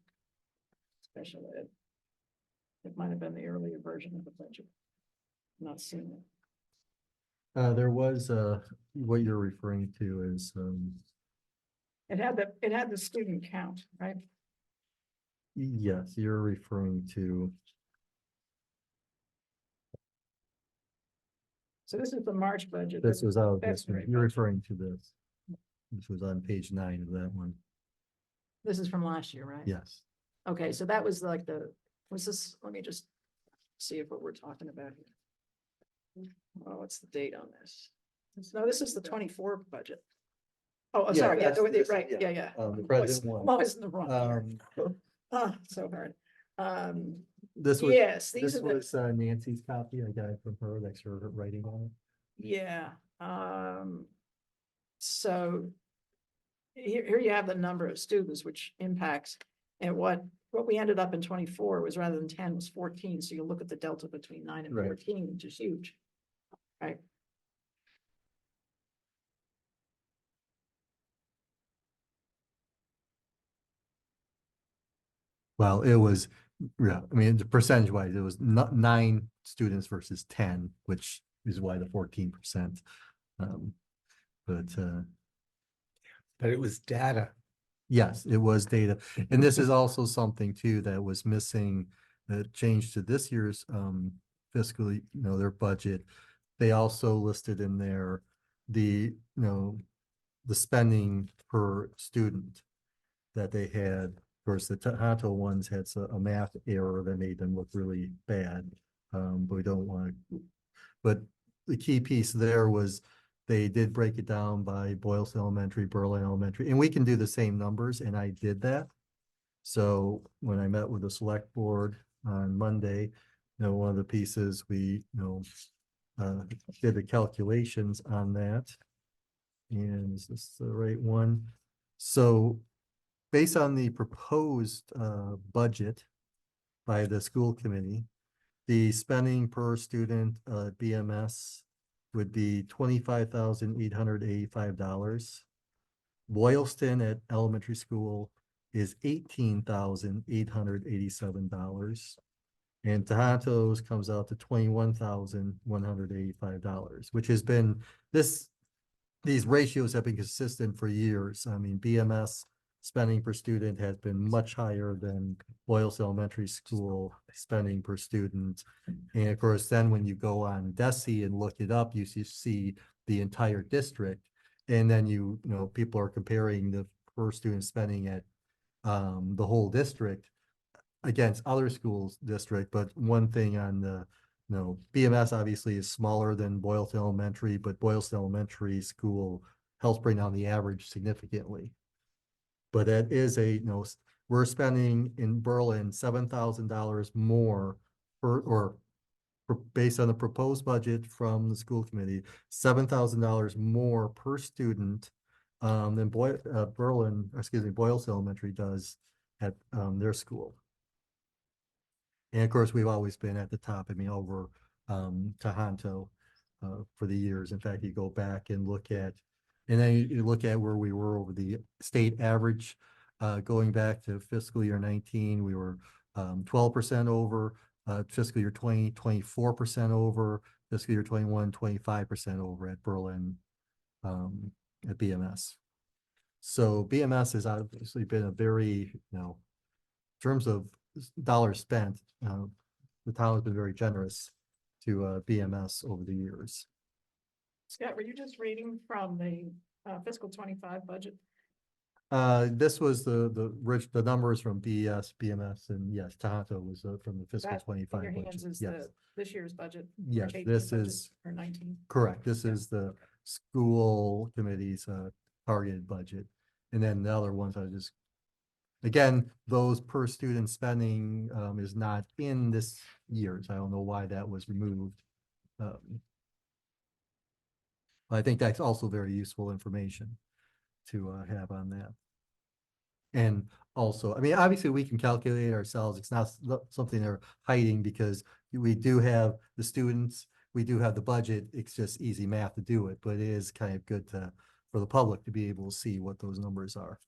Special ed. It might have been the earlier version of the budget. Not seeing it. There was, what you're referring to is, It had the student count, right? yes, you're referring to, So this is the March budget. this was out, That's right. you're referring to this. This was on page 9 of that one, This is from last year, right? yes. Okay, so that was like let me just see if what we're talking about here. Oh, what's the date on this? No, this is the 24 budget. Oh, Yeah, sorry, yeah, that's- right, yeah. yeah. The president one. I'm always in the wrong. year. So hard. This was, Yes, these this are the, was Nancy's copy, I got it from her, that's her writing on it. yeah, so here you have the number of students, which impacts, and what we ended up in 24 was, rather than 10, was 14. So you look at the delta between 9 and Right. 14, which is huge. Right. Well, it was, yeah, I mean, the percentage wise, it was not 9 students versus 10, which is why the 14%. But But it was data. yes, it was data. And this is also something too that was missing, that changed to this year's fiscal, their budget. They also listed in there the, the spending per student that they had. Of course, the Tohoto ones had a math error that made them look really bad. But we don't want to, but the key piece there was they did break it down by Boylston Elementary, Berlin Elementary, and we can do the same numbers, and I did that. So when I met with the select board on Monday, one of the pieces we, did the calculations on that. And is this the right one? So based on the proposed budget by the school committee, the spending per student BMS would be $25,885. Boylston at elementary school is $18,887. And Tohonto's comes out to $21,185, which has been this. These ratios have been consistent for years. I mean, BMS spending per student has been much higher than Boylston Elementary School spending per student. And of course, then when you go on DESI and look it up, you see the entire district. And then you know, people are comparing the per student spending at the whole district against other schools district, but one thing on the, you know, BMS obviously is smaller than Boylston Elementary, but Boylston Elementary School helps bring down the average significantly. But that is a, you know, we're spending in Berlin $7,000 more based on the proposed budget from the school committee, $7,000 more per student than Boylston Elementary does at their school. And of course, we've always been at the top, I mean, over Tohonto for the years. In fact, you go back and look at, and then you look at where we were over the state average, going back to fiscal year 19, we were 12% over, fiscal year 20, 24% over, fiscal year 21, 25% over at Berlin, at BMS. So BMS has obviously been a very, you know, in terms of dollars spent, the town has been very generous to BMS over the years. Scott, were you just reading from the fiscal 25 budget? This was the numbers from BMS, and yes, Tohoto was from the fiscal That in 25 your budget. hands is Yes, this year's budget? yes, 18 this budget, is Or 19? correct. This Yeah. is the school committee's targeted budget. And then the other ones I just, again, those per student spending is not in this year's. I don't know why that was removed. I think that's also very useful information to have on that. And also, I mean, obviously we can calculate ourselves. It's not something they're hiding because we do have the students, we do have the budget. It's just easy math to do it, but it is kind of good for the public to be able to see what those numbers are.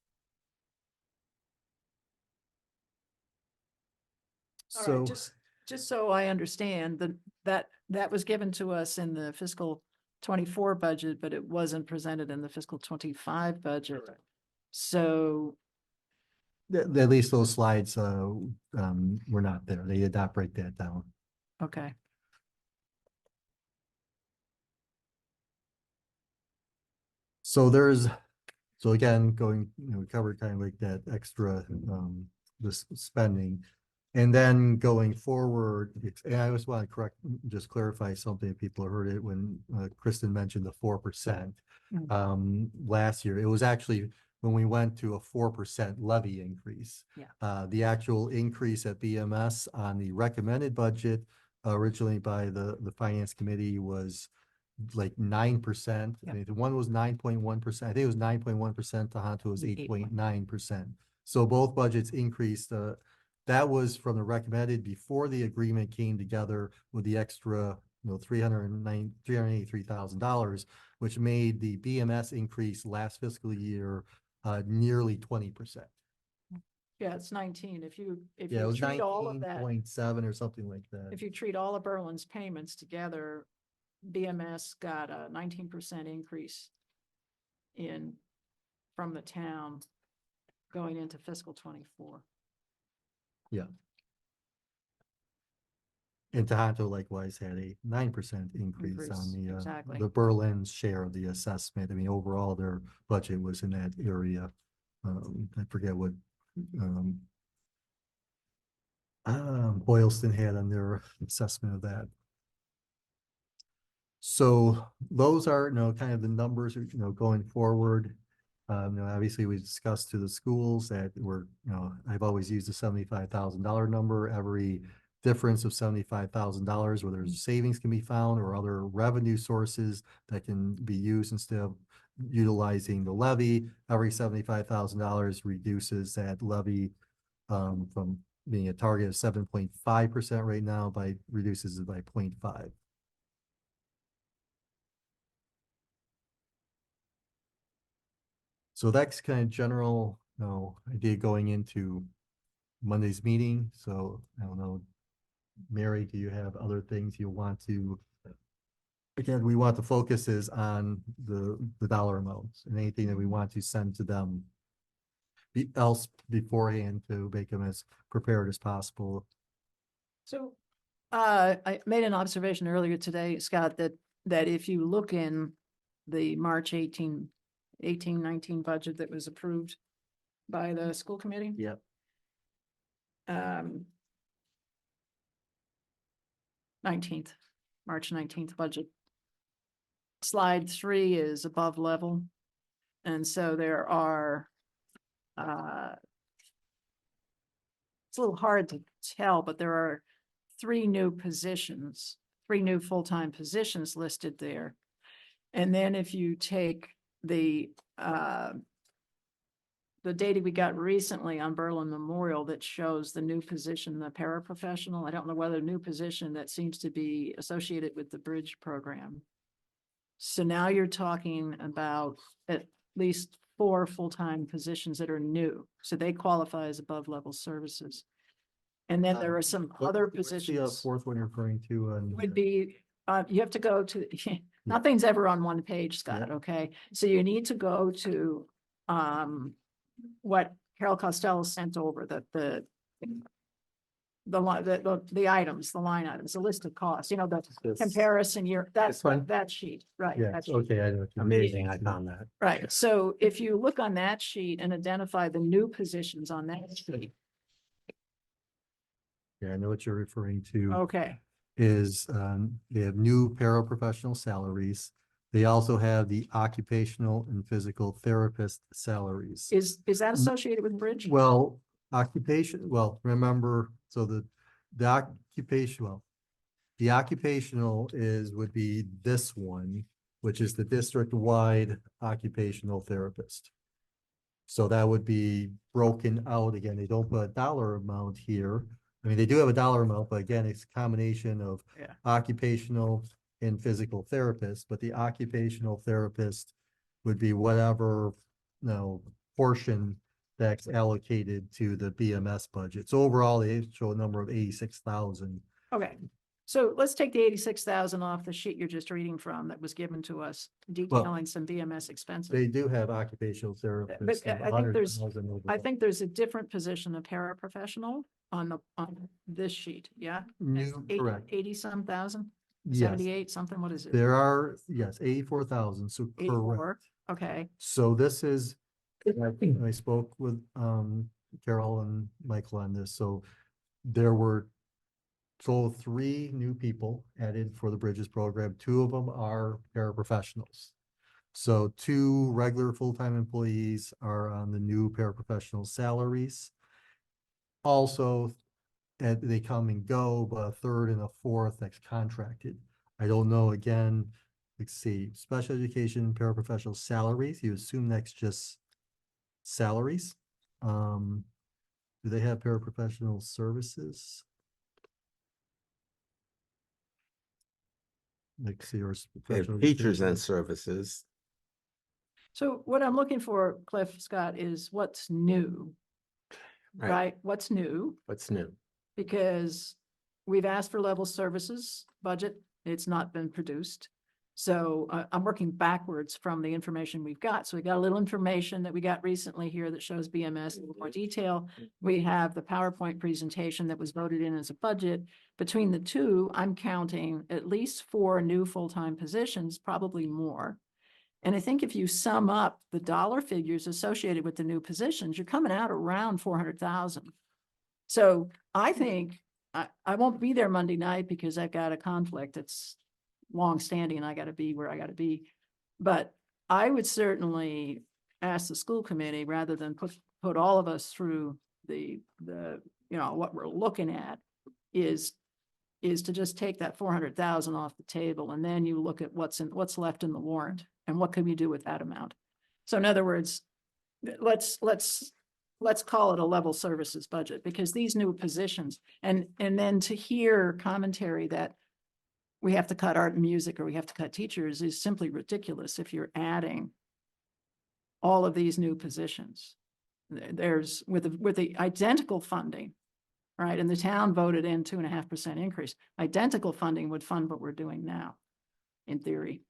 All So, right, just so I understand, that was given to us in the fiscal 24 budget, but it wasn't presented in the fiscal 25 budget. So, at least those slides were not there. They did not break that down. okay. So there's, so again, going, you know, we covered kind of like that extra, this spending. And then going forward, and I just want to just clarify something. People heard it when Kristen mentioned the 4%. Last year, it was actually when we went to a 4% levy increase. Yeah. The actual increase at BMS on the recommended budget originally by the finance committee was like 9%. Yep. I think the one was 9.1%. I think it was 9.1%. Tohoto was 8.9%. So both budgets increased. That was from the recommended before the agreement came together with the extra, you know, $383,000, which made the BMS increase last fiscal year nearly 20%. Yeah, it's 19. If you Yeah, it was treat all of that, 19.7 or something like that. if you treat all of Berlin's payments together, BMS got a 19% increase from the town going into fiscal 24. Yeah. And Tohoto likewise had a 9% increase on the Exactly. the Berlin's share of the assessment. I mean, overall, their budget was in that area. I forget what Boylston had on their assessment of that. So those are, you know, kind of the numbers, you know, going forward. You know, obviously we discussed to the schools that we're, you know, I've always used the $75,000 number. Every difference of $75,000, where there's savings can be found or other revenue sources that can be used instead of utilizing the levy. Every $75,000 reduces that levy from being a target of 7.5% right now by reduces it by 0.5. So that's kind of general, you know, idea going into Monday's meeting. So I don't know, Mary, do you have other things you want to? Again, we want the focus is on the dollar amounts and anything that we want to send to them else beforehand to make them as prepared as possible. So, I made an observation earlier today, Scott, that if you look in the March 19 budget that was approved by the school committee. Yep. Um. March 19th budget. Slide 3 is above level. And so there are, it's a little hard to tell, but there are 3 new positions, 3 new full-time positions listed there. And then if you take the data we got recently on Berlin Memorial that shows the new position, the paraprofessional, I don't know whether new position that seems to be associated with the bridge program. So now you're talking about at least 4 full-time positions that are new, so they qualify as above level services. And then there are some other What's the positions fourth one you're referring to on? would be, you have to go to, nothing's ever on one page, Scott, okay? So you need to go to, what Carol Costello sent over, the items, the line items, the list of costs, the This- comparison year, that's This one? that sheet, right? Yeah, that sheet. okay, I know. what you mean. Amazing, I found that. Right, so if you look on that sheet and identify the new positions on that sheet, Yeah, I know what you're referring to. okay, Is they have new paraprofessional salaries. They also have the occupational and physical therapist salaries. is that associated with bridge? Well, remember, so the occupational, the occupational would be this one, which is the district-wide occupational therapist. So that would be broken out again. They don't put a dollar amount here. I mean, they do have a dollar amount, but again, it's a combination of Yeah. occupational and physical therapists, but the occupational therapist would be whatever, portion that's allocated to the BMS budget. So overall, they show a number of 86,000. Okay, so let's take the 86,000 off the sheet you're just reading from that was given to us, detailing some BMS expenses. They do have occupational therapists. But of I think there's- 100,000 overall. I think there's a different position of paraprofessional on this sheet, yeah? New, correct. 80 some thousand, Yes, 78 something, what is it? there are, yes, 84,000, so 84, correct. okay, So this is, I spoke with Carol and Michael on this, so there were 3 new people added for the Bridges program. 2 of them are paraprofessionals. So 2 regular full-time employees are on the new paraprofessional salaries. Also, they come and go, but a 3rd and a 4th that's contracted. I don't know, again, let's see, special education paraprofessional salaries, you assume that's just salaries. Do they have paraprofessional services? Like see, or They have special features and education? services. so what I'm looking for, Cliff, Scott, is what's new, Right. right? What's new? What's new? Because we've asked for level services budget, it's not been produced. So I'm working backwards from the information we've got. So we got a little information that we got recently here that shows BMS in a little more detail. We have the PowerPoint presentation that was voted in as a budget. Between the two, I'm counting at least 4 new full-time positions, probably more. And I think if you sum up the dollar figures associated with the new positions, you're coming out around 400,000. So I think I won't be there Monday night because I've got a conflict that's longstanding and I gotta be where I gotta be. But I would certainly ask the school committee, rather than put all of us through the what we're looking at, is to just take that 400,000 off the table, and then you look at what's left in the warrant and what can we do with that amount. So in other words, let's call it a level services budget, because these new positions, and then to hear commentary that we have to cut art and music or we have to cut teachers is simply ridiculous if you're adding all of these new positions. There's with the identical funding, right? And the town voted in 2.5% increase. Identical funding would fund what we're doing now, in theory.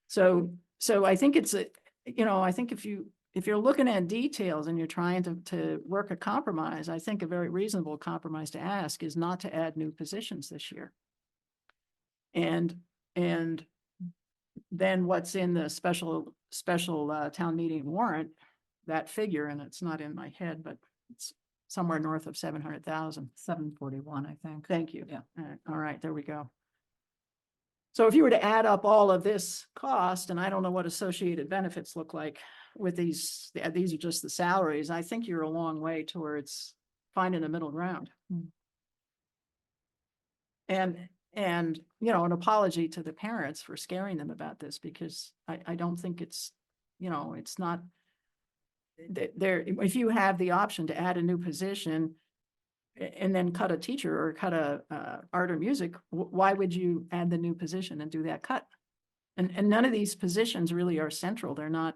So I think it's a, I think if you're looking at details and you're trying to work a compromise, I think a very reasonable compromise to ask is not to add new positions this year. And then what's in the special town meeting warrant, that figure, and it's not in my head, but it's somewhere north of 700,000. 741, I think. Thank you. Yeah. All right, there we go. So if you were to add up all of this cost, and I don't know what associated benefits look like with these are just the salaries, I think you're a long way towards finding a middle ground. And an apology to the parents for scaring them about this, because I don't think it's, it's not there. If you have the option to add a new position and then cut a teacher or cut a art or music, why would you add the new position and do that cut? And none of these positions really are central. They're not,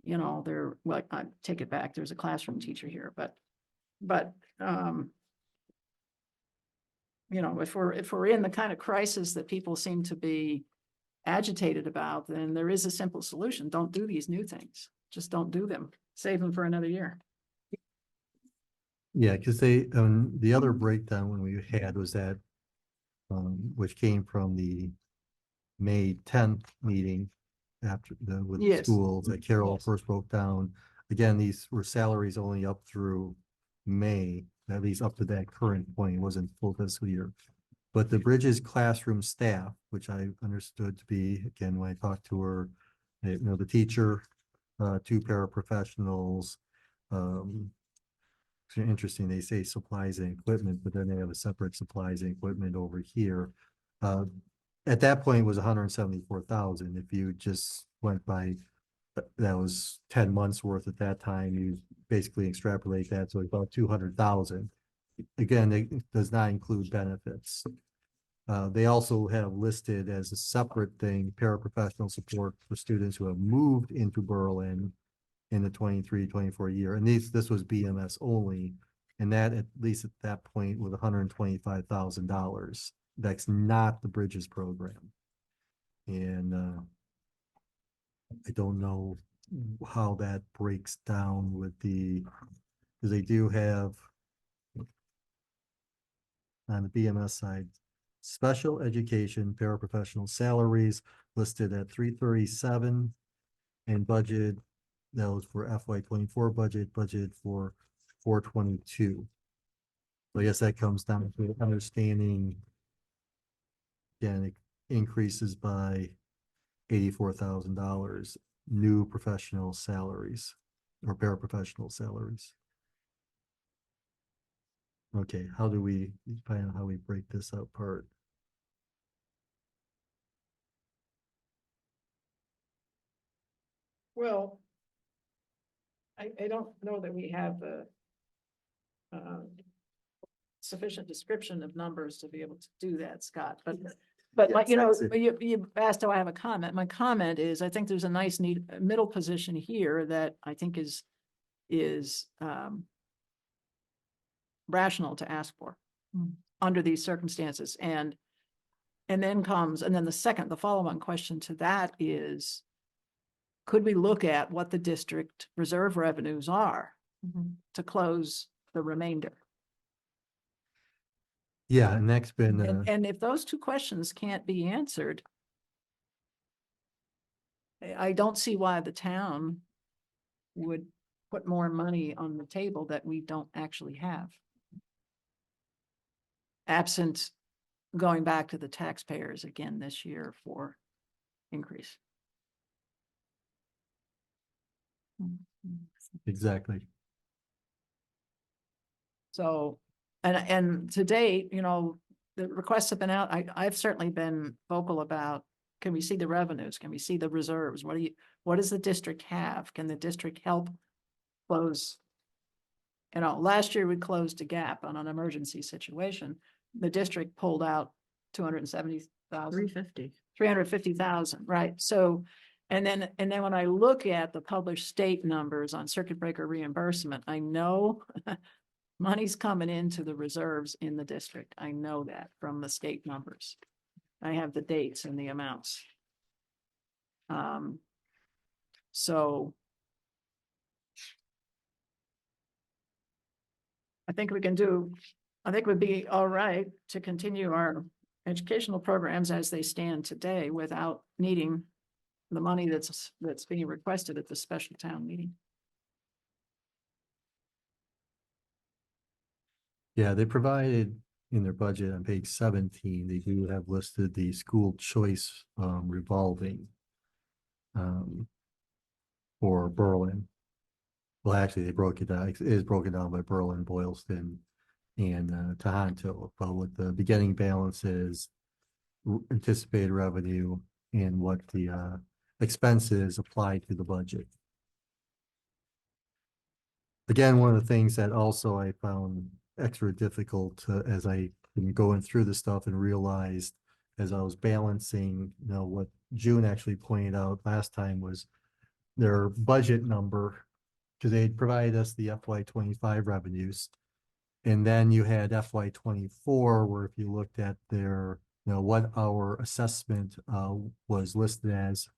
they're, well, I take it back. There's a classroom teacher here, but if we're in the kind of crisis that people seem to be agitated about, then there is a simple solution. Don't do these new things. Just don't do them. Save them for another year. Yeah, because the other breakdown when we had was that, which came from the May 10th meeting with Yes. schools that Carol Yes. first broke down. Again, these were salaries only up through May, at least up to that current point. It wasn't full fiscal year. But the Bridges classroom staff, which I understood to be, again, when I talked to her, the teacher, 2 paraprofessionals. It's interesting, they say supplies and equipment, but then they have a separate supplies and equipment over here. At that point, it was 174,000. If you just went by, that was 10 months worth at that time, you basically extrapolate that, so about 200,000. Again, it does not include benefits. They also have listed as a separate thing, paraprofessional support for students who have moved into Berlin in the 23-24 year. And this was BMS only. And that, at least at that point, was $125,000. That's not the Bridges program. And I don't know how that breaks down with because they do have on the BMS side, special education paraprofessional salaries listed at 337 and budget that was for FY24 budget for 422. So I guess that comes down to understanding, again, it increases by $84,000 new professional salaries or paraprofessional salaries. Okay, how do we find out how we break this apart? Well, I don't know that we have a sufficient description of numbers to be able to do that, Scott, but like, Yes, that's it. you asked, do I have a comment? My comment is, I think there's a nice middle position here that I think is rational to ask for under these circumstances. And then the follow-on question to that is, could we look at what the district reserve revenues are to close the remainder? Yeah, and that's been, And if those two questions can't be answered, I don't see why the town would put more money on the table that we don't actually have. Absent going back to the taxpayers again this year for increase. exactly. So, and to date, the requests have been out. I've certainly been vocal about, can we see the revenues? Can we see the reserves? What does the district have? Can the district help close? Last year we closed a gap on an emergency situation. The district pulled out 270,000. 350,000, right? So, and then when I look at the published state numbers on circuit breaker reimbursement, I know money's coming into the reserves in the district. I know that from the state numbers. I have the dates and the amounts. So I think we'd be all right to continue our educational programs as they stand today without needing the money that's being requested at the special town meeting. Yeah, they provided in their budget on page 17, they do have listed the school choice revolving for Berlin. Well, actually, they broke it down. It is broken down by Berlin, Boylston, and Tohoto. But what the beginning balance is, anticipated revenue, and what the expenses applied to the budget. Again, one of the things that also I found extra difficult as I been going through the stuff and realized as I was balancing, what June actually pointed out last time was their budget number, because they provided us the FY25 revenues. And then you had FY24, where if you looked at their, what our assessment was listed as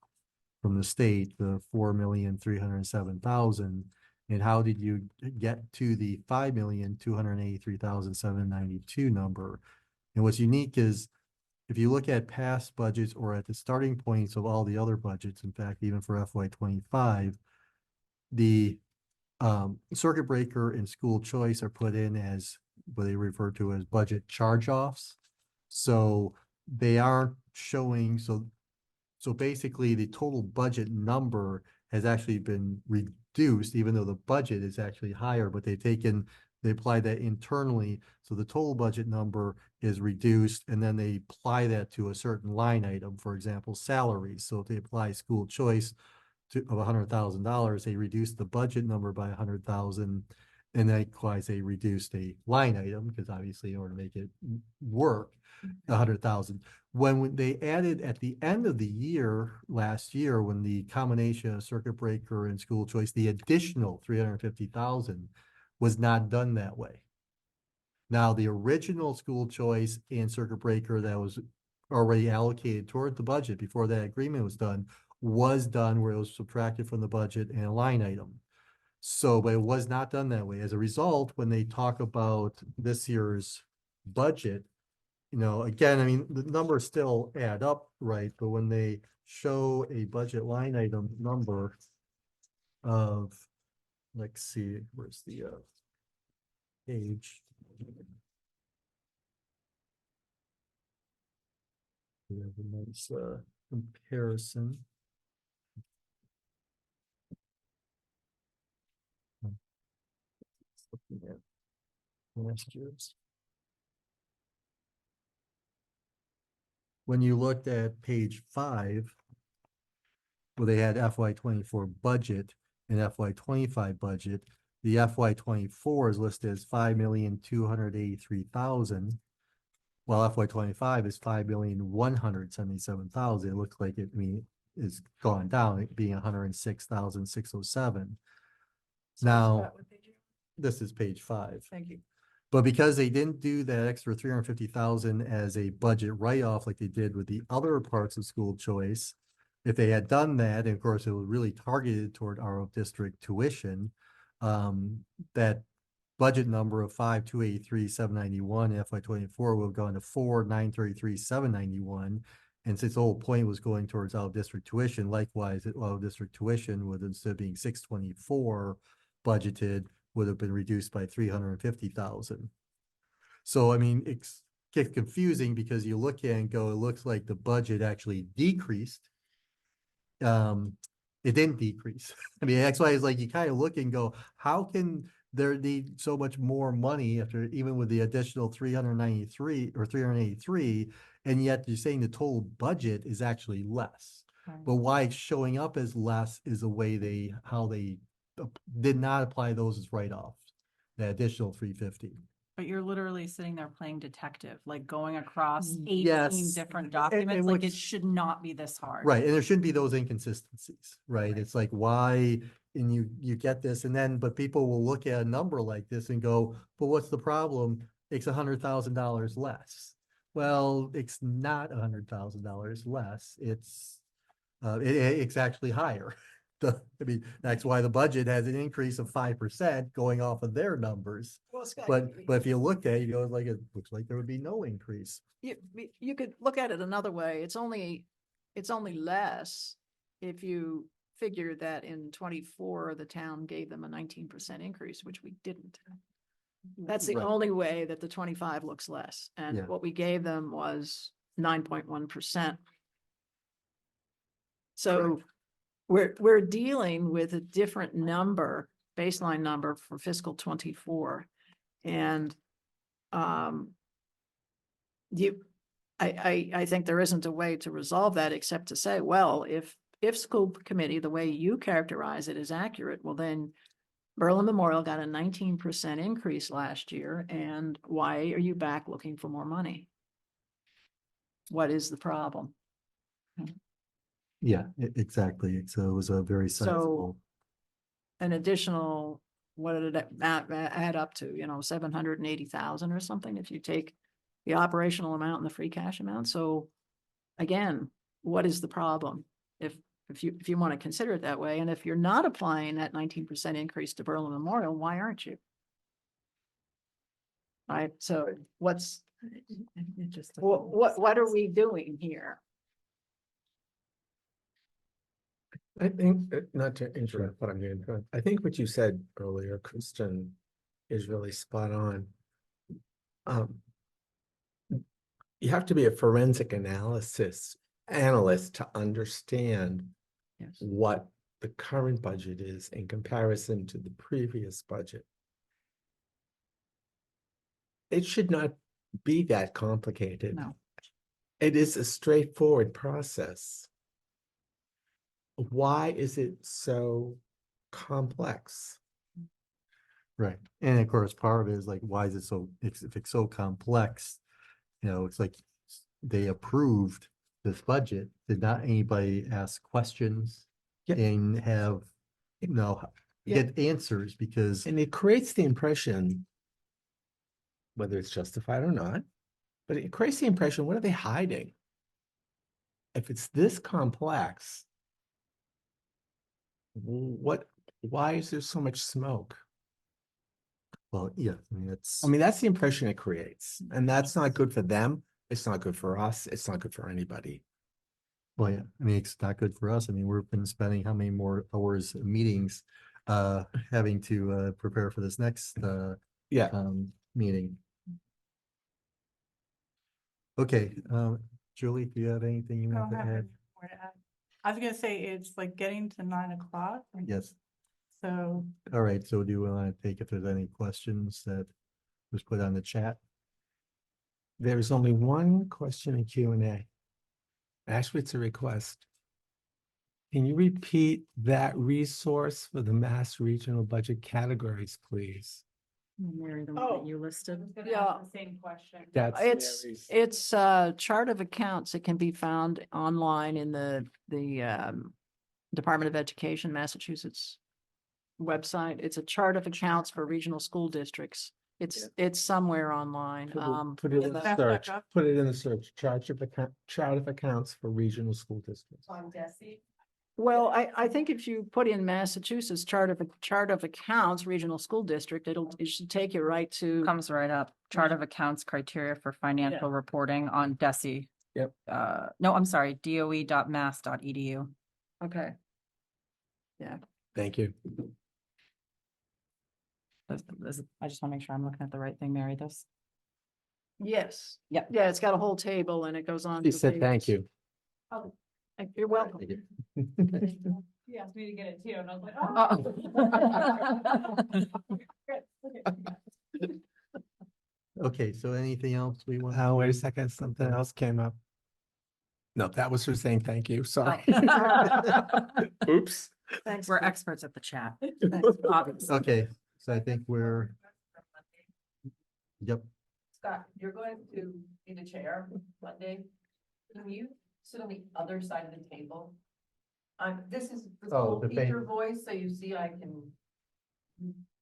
from the state, the 4,307,000. And how did you get to the 5,283,792 number? And what's unique is if you look at past budgets or at the starting points of all the other budgets, in fact, even for FY25, the circuit breaker and school choice are put in as what they refer to as budget charge-offs. So they aren't showing, so basically the total budget number has actually been reduced, even though the budget is actually higher, but they apply that internally. So the total budget number is reduced, and then they apply that to a certain line item, for example, salaries. So if they apply school choice of $100,000, they reduce the budget number by 100,000, and likewise they reduced a line item, because obviously in order to make it work, 100,000. When they added at the end of the year, last year, when the combination of circuit breaker and school choice, the additional 350,000 was not done that way. Now, the original school choice and circuit breaker that was already allocated toward the budget before that agreement was done where it was subtracted from the budget and a line item. So, but it was not done that way. As a result, when they talk about this year's budget, again, I mean, the numbers still add up, right? But when they show a budget line item number of, let's see, where's the page? We have a nice comparison. Looking at last year's. When you looked at page 5, where they had FY24 budget and FY25 budget, the FY24 is listed as 5,283,000, while FY25 is 5,177,000. It looks like it's gone down, it being 106,607. Now, this is page 5. Thank you. But because they didn't do that extra 350,000 as a budget write-off like they did with the other parts of school choice, if they had done that, and of course it was really targeted toward our district tuition, that budget number of 5,283,791 in FY24 would have gone to 4,933,791. And since the whole point was going towards out of district tuition, likewise, out of district tuition would, instead of being 624 budgeted, would have been reduced by 350,000. So, I mean, it gets confusing because you look at it and go, it looks like the budget actually decreased. It didn't decrease. I mean, that's why it's like, you kind of look and go, how can there need so much more money after, even with the additional 393 or 383, and yet you're saying the total budget is actually less. Right. But why it's showing up as less is the way how they did not apply those as write-offs, the additional 350. But you're literally sitting there playing detective, like going across 18 Yes. different documents, and like it what's- should not be this hard. Right, and there shouldn't be those inconsistencies, right? Right. It's like, why and you get this, and then, but people will look at a number like this and go, but what's the problem? It's $100,000 less. Well, it's not $100,000 less. It's actually higher. I mean, that's why the budget has an increase of 5% going off of their numbers. Well, Scott, But if you look at it, you go like, it looks like there would be no increase. you could look at it another way. It's only less if you figure that in 24, the town gave them a 19% increase, which we didn't. That's the Right. only way that the 25 looks less. And Yeah. what we gave them was 9.1%. So we're dealing with a different number, baseline number for fiscal 24. And I think there isn't a way to resolve that except to say, well, if school committee, the way you characterize it is accurate, well then Berlin Memorial got a 19% increase last year, and why are you back looking for more money? What is the problem? Yeah, exactly. So it was a very sizable. An additional, what did it add up to, 780,000 or something, if you take the operational amount and the free cash amount. So again, what is the problem? If you want to consider it that way, and if you're not applying that 19% increase to Berlin Memorial, why aren't you? Right, so what are we doing here? I think, not to interrupt what I'm doing, but I think what you said earlier, Kristen, is really spot on. You have to be a forensic analyst to understand Yes. what the current budget is in comparison to the previous budget. It should not be that complicated. No. It is a straightforward process. Why is it so complex? Right. And of course, part of it is like, why is it if it's so complex? It's like they approved this budget. Did not anybody ask questions Yeah. and have, get answers? Because And it creates the impression, whether it's justified or not, but it creates the impression, what are they hiding? If it's this complex, why is there so much smoke? well, yeah, I mean, that's the impression it creates, and that's not good for them. It's not good for us. It's not good for anybody. well, yeah, it's not good for us. We've been spending how many more hours in meetings, having to, prepare for this next, Yeah. meeting. Okay, Julie, do you have anything you I want don't to have add? any more to add. I was gonna say it's like getting to 9 o'clock. Yes. So All right, so do you want to take if there's any questions that was put on the chat? There's only one question in Q&A. Actually, it's a request. Can you repeat that resource for the Mass Regional Budget categories, please? Mary, the one that you listed. Yeah. Same question. That's Mary's. It's a chart of accounts. It can be found online in the Department of Education, Massachusetts website. It's a chart of accounts for regional school districts. It's somewhere online. Put it in the Back search. up. Put it in the search. Chart of accounts for regional school districts. On DESI. Well, I think if you put in Massachusetts chart of accounts, regional school district, it should take you right to. Comes right up. Chart of accounts criteria for financial reporting on DESI. Yep. No, I'm sorry, doe.mass.edu. Okay. Thank you. I just want to make sure I'm looking at the right thing, Mary, this. Yes. Yep. Yeah, it's got a whole table and it goes on. She for said thank pages. you. You're welcome. Thank you. He asked me to get it too, and I was like, Okay, so anything else we want? Oh, wait a second, something else came up. No, that was her saying thank you, sorry. Oops. Thanks. We're Chris. experts at the chat. Obviously. Okay, so I think we're, yep, Scott, you're going to be the chair Monday. Can you sit on the other side of the table? This is the Oh, whole the thing. speaker voice, so you see I can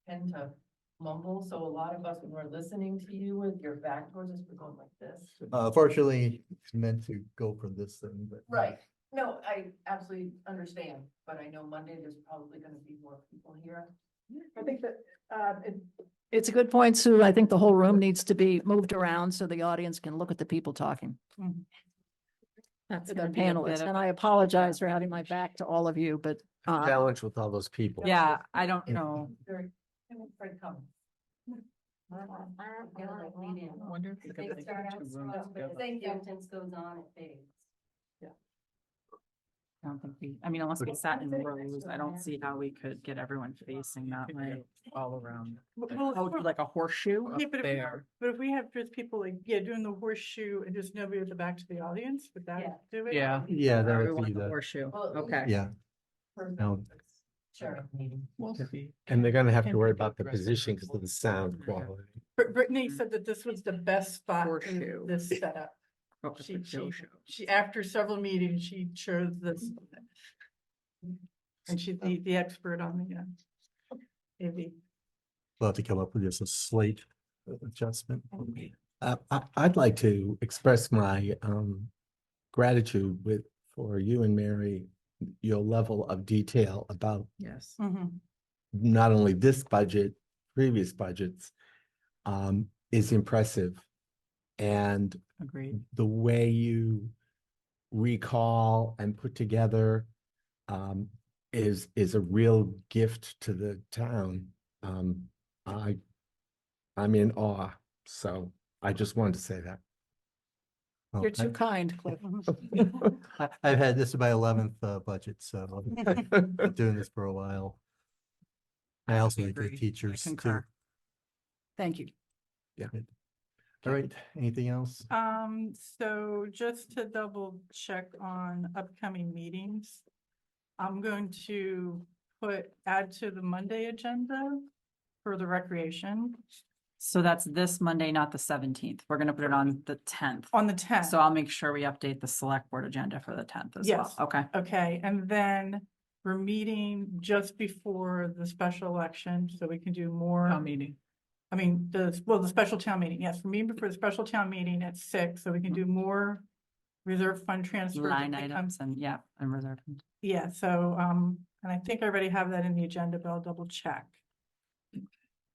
tend to mumble, so a lot of us, when we're listening to you with your back towards us, we're going like this. Fortunately, it's meant to go for this thing, but. Right, no, I absolutely understand, but I know Monday there's probably gonna be more people here. I think that, It's a good point, Sue. I think the whole room needs to be moved around so the audience can look at the people talking. That's The gonna be a bit panelists, of- and I apologize for having my back to all of you, but Challenge with all those people. Yeah, I don't know. Very, Fred Cummings. Wonder if they're gonna Start out take two slow, rooms but the together. same sentence goes on, it fades. I don't think I mean, unless we sat in rows, I don't see how we could get everyone facing that way. All around. Oh, like a horseshoe yeah, up but if, there. but if we have just people like, yeah, doing the horseshoe and just nobody at the back to the audience, would Yeah. that do it? Yeah. Yeah, that We would want be the the, horseshoe. Well, Okay. yeah. No. Sure. meeting. And they're gonna have to worry about the position because of the sound quality. Brittany said that this was the best spot for Horseshoe. this setup. Oh, it's a She, after several meetings, she chose this. And she's the expert on the, AV. We'll have to come up with just a slate adjustment. I'd like to express my gratitude for you and Mary, your level of detail about Yes. not only this budget, previous budgets, is impressive. And Agreed. the way you recall and put together is a real gift to the town. I'm in awe, so I just wanted to say that. Well, you're too kind, Cliff. I've had, this is my 11th budget, so I've been doing this for a while. I also like the agree. I teachers too. concur. Thank you. All right, anything else? So just to double check on upcoming meetings, I'm going to add to the Monday agenda for the recreation So that's this Monday, not the 17th. We're gonna put it on the 10th. on the 10th. So I'll make sure we update the select board agenda for the 10th as well. Yes. Okay. Okay, and then we're meeting just before the special election, so we can do more. Town meeting. I mean, the special town meeting, yes, we're meeting before the special town meeting at 6, so we can do more reserve fund transfers. if Line they come- items and yeah, and reserve. Yeah, so, and I think I already have that in the agenda, but I'll double check.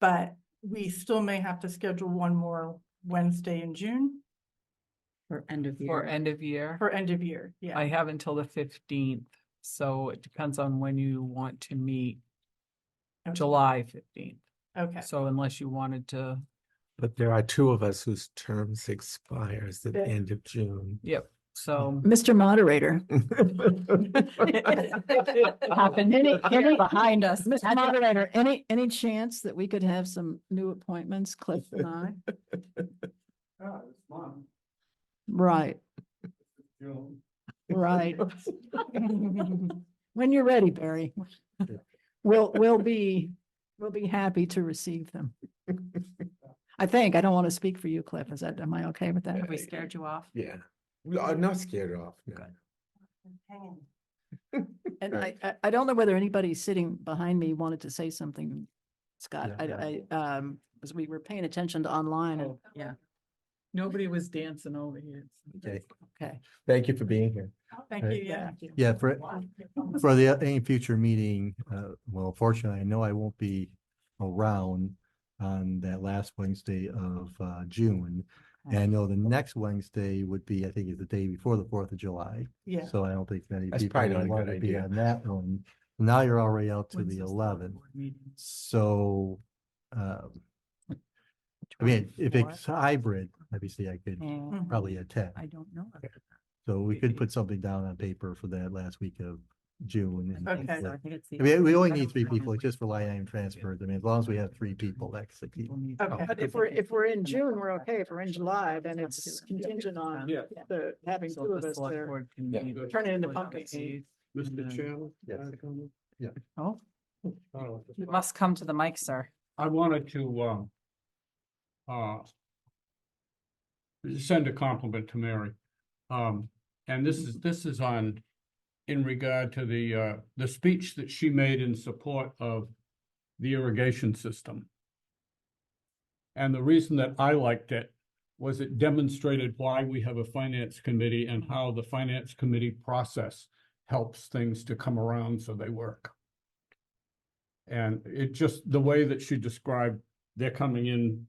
But we still may have to schedule one more Wednesday in June For end of For year. end of year. for end of year, yeah. I have until the 15th, so it depends on when you want to meet. Okay. July 15th. Okay, So unless you wanted to, But there are two of us whose terms expires at the Yeah. end of June. yep, so. Mr. Moderator, any Behind us. Mr. Moderator, any chance that we could have some new appointments, Cliff and I? Right, right. When you're ready, Barry. We'll be happy to receive them. I think, I don't want to speak for you, Cliff. Am I okay with that? Have we scared you off? Yeah, I'm not scared off. No. And I don't know whether anybody sitting behind me wanted to say something, Scott. As we were paying attention to online and, Yeah. Nobody was dancing over here. Okay, okay. Thank you for being here. thank you, yeah. yeah, for any future meeting, well, fortunately, I know I won't be around on that last Wednesday of June. And I know the next Wednesday would be, I think, is the day before the 4th of July. Yeah. So I don't think many That's people probably not would a want good to be idea. on that one. Now you're already out to When's the select 11th. board meeting? So, I mean, if it's hybrid, obviously I could And probably attend. I don't know. So we could put something down on paper for that last week of June. and- Okay. So I think it's the- I mean, we only I need don't 3 know. people just for line item transfers. I mean, as long as we have 3 people, that's the key. People need- Okay. But if we're in June, we're okay. If we're in July, then it's contingent on the having So two of the us select there. board can Yeah. meet Turn it into on pumpkins. the 8th, Mr. and then- Chairman? Yes. Oh, you must come to the mic, sir. I wanted to, send a compliment to Mary. And this is on in regard to the speech that she made in support of the irrigation system. And the reason that I liked it was it demonstrated why we have a finance committee and how the finance committee process helps things to come around so they work. And it just, the way that she described, they're coming in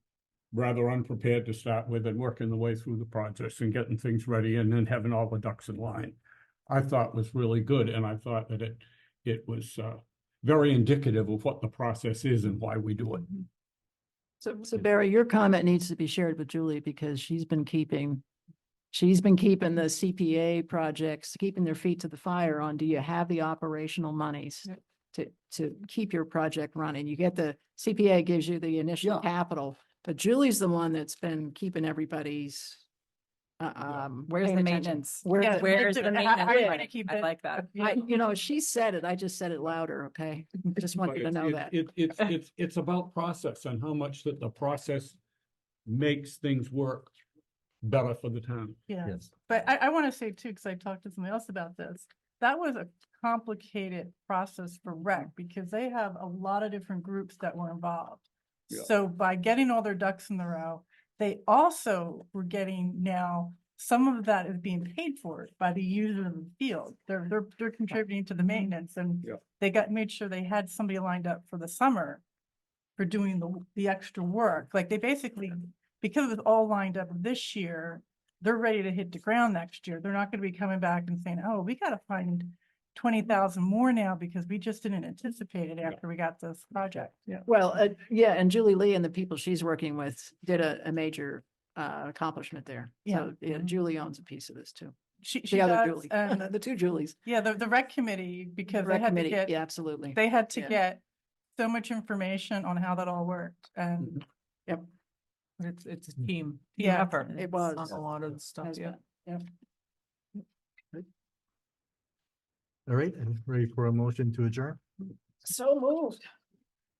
rather unprepared to start with and working the way through the process and getting things ready and then having all the ducks in line, I thought was really good. And I thought that it was very indicative of what the process is and why we do it. So Barry, your comment needs to be shared with Julie because she's been keeping the CPA projects, keeping their feet to the fire on, do you have the operational monies to keep your project running? You get the CPA gives you the initial capital, but Julie's the one that's been keeping everybody's Where's paying the attention. maintenance? Where's Where's the maintenance I money? keep I it- like that. she said it, I just said it louder, okay? Just want But you to know that. It's about process and how much that the process makes things work better for the town. Yeah, Yes. but I want to say too, because I talked to somebody else about this, that was a complicated process for rec because they have a lot of different groups that were involved. Yeah. So by getting all their ducks in the row, they also were getting now, some of that is being paid for by the user of the field. They're contributing to the maintenance and Yeah. they made sure they had somebody lined up for the summer for doing the extra work. Like they basically, because it was all lined up this year, they're ready to hit the ground next year. They're not going to be coming back and saying, oh, we got to find 20,000 more now because we just didn't anticipate it after we got this project. Yeah. Well, yeah, and Julie Lee and the people she's working with did a major accomplishment there. Yeah. So yeah, Julie owns a piece of this too. She The other does, Julie, and the two Julies. yeah, the rec committee, because they Rec had to committee, get, yeah, absolutely. they had to Yeah. get so much information on how that all worked. And Yep. It's a team Yeah, effort. it was. On a lot of the stuff, Has yeah. been, Yep. All right, and ready for a motion to adjourn? So moved.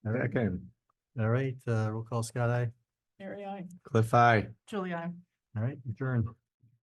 All right, Second, all right, roll call Scott, aye. Mary, I. Cliff Eye. Julie, All right, adjourned.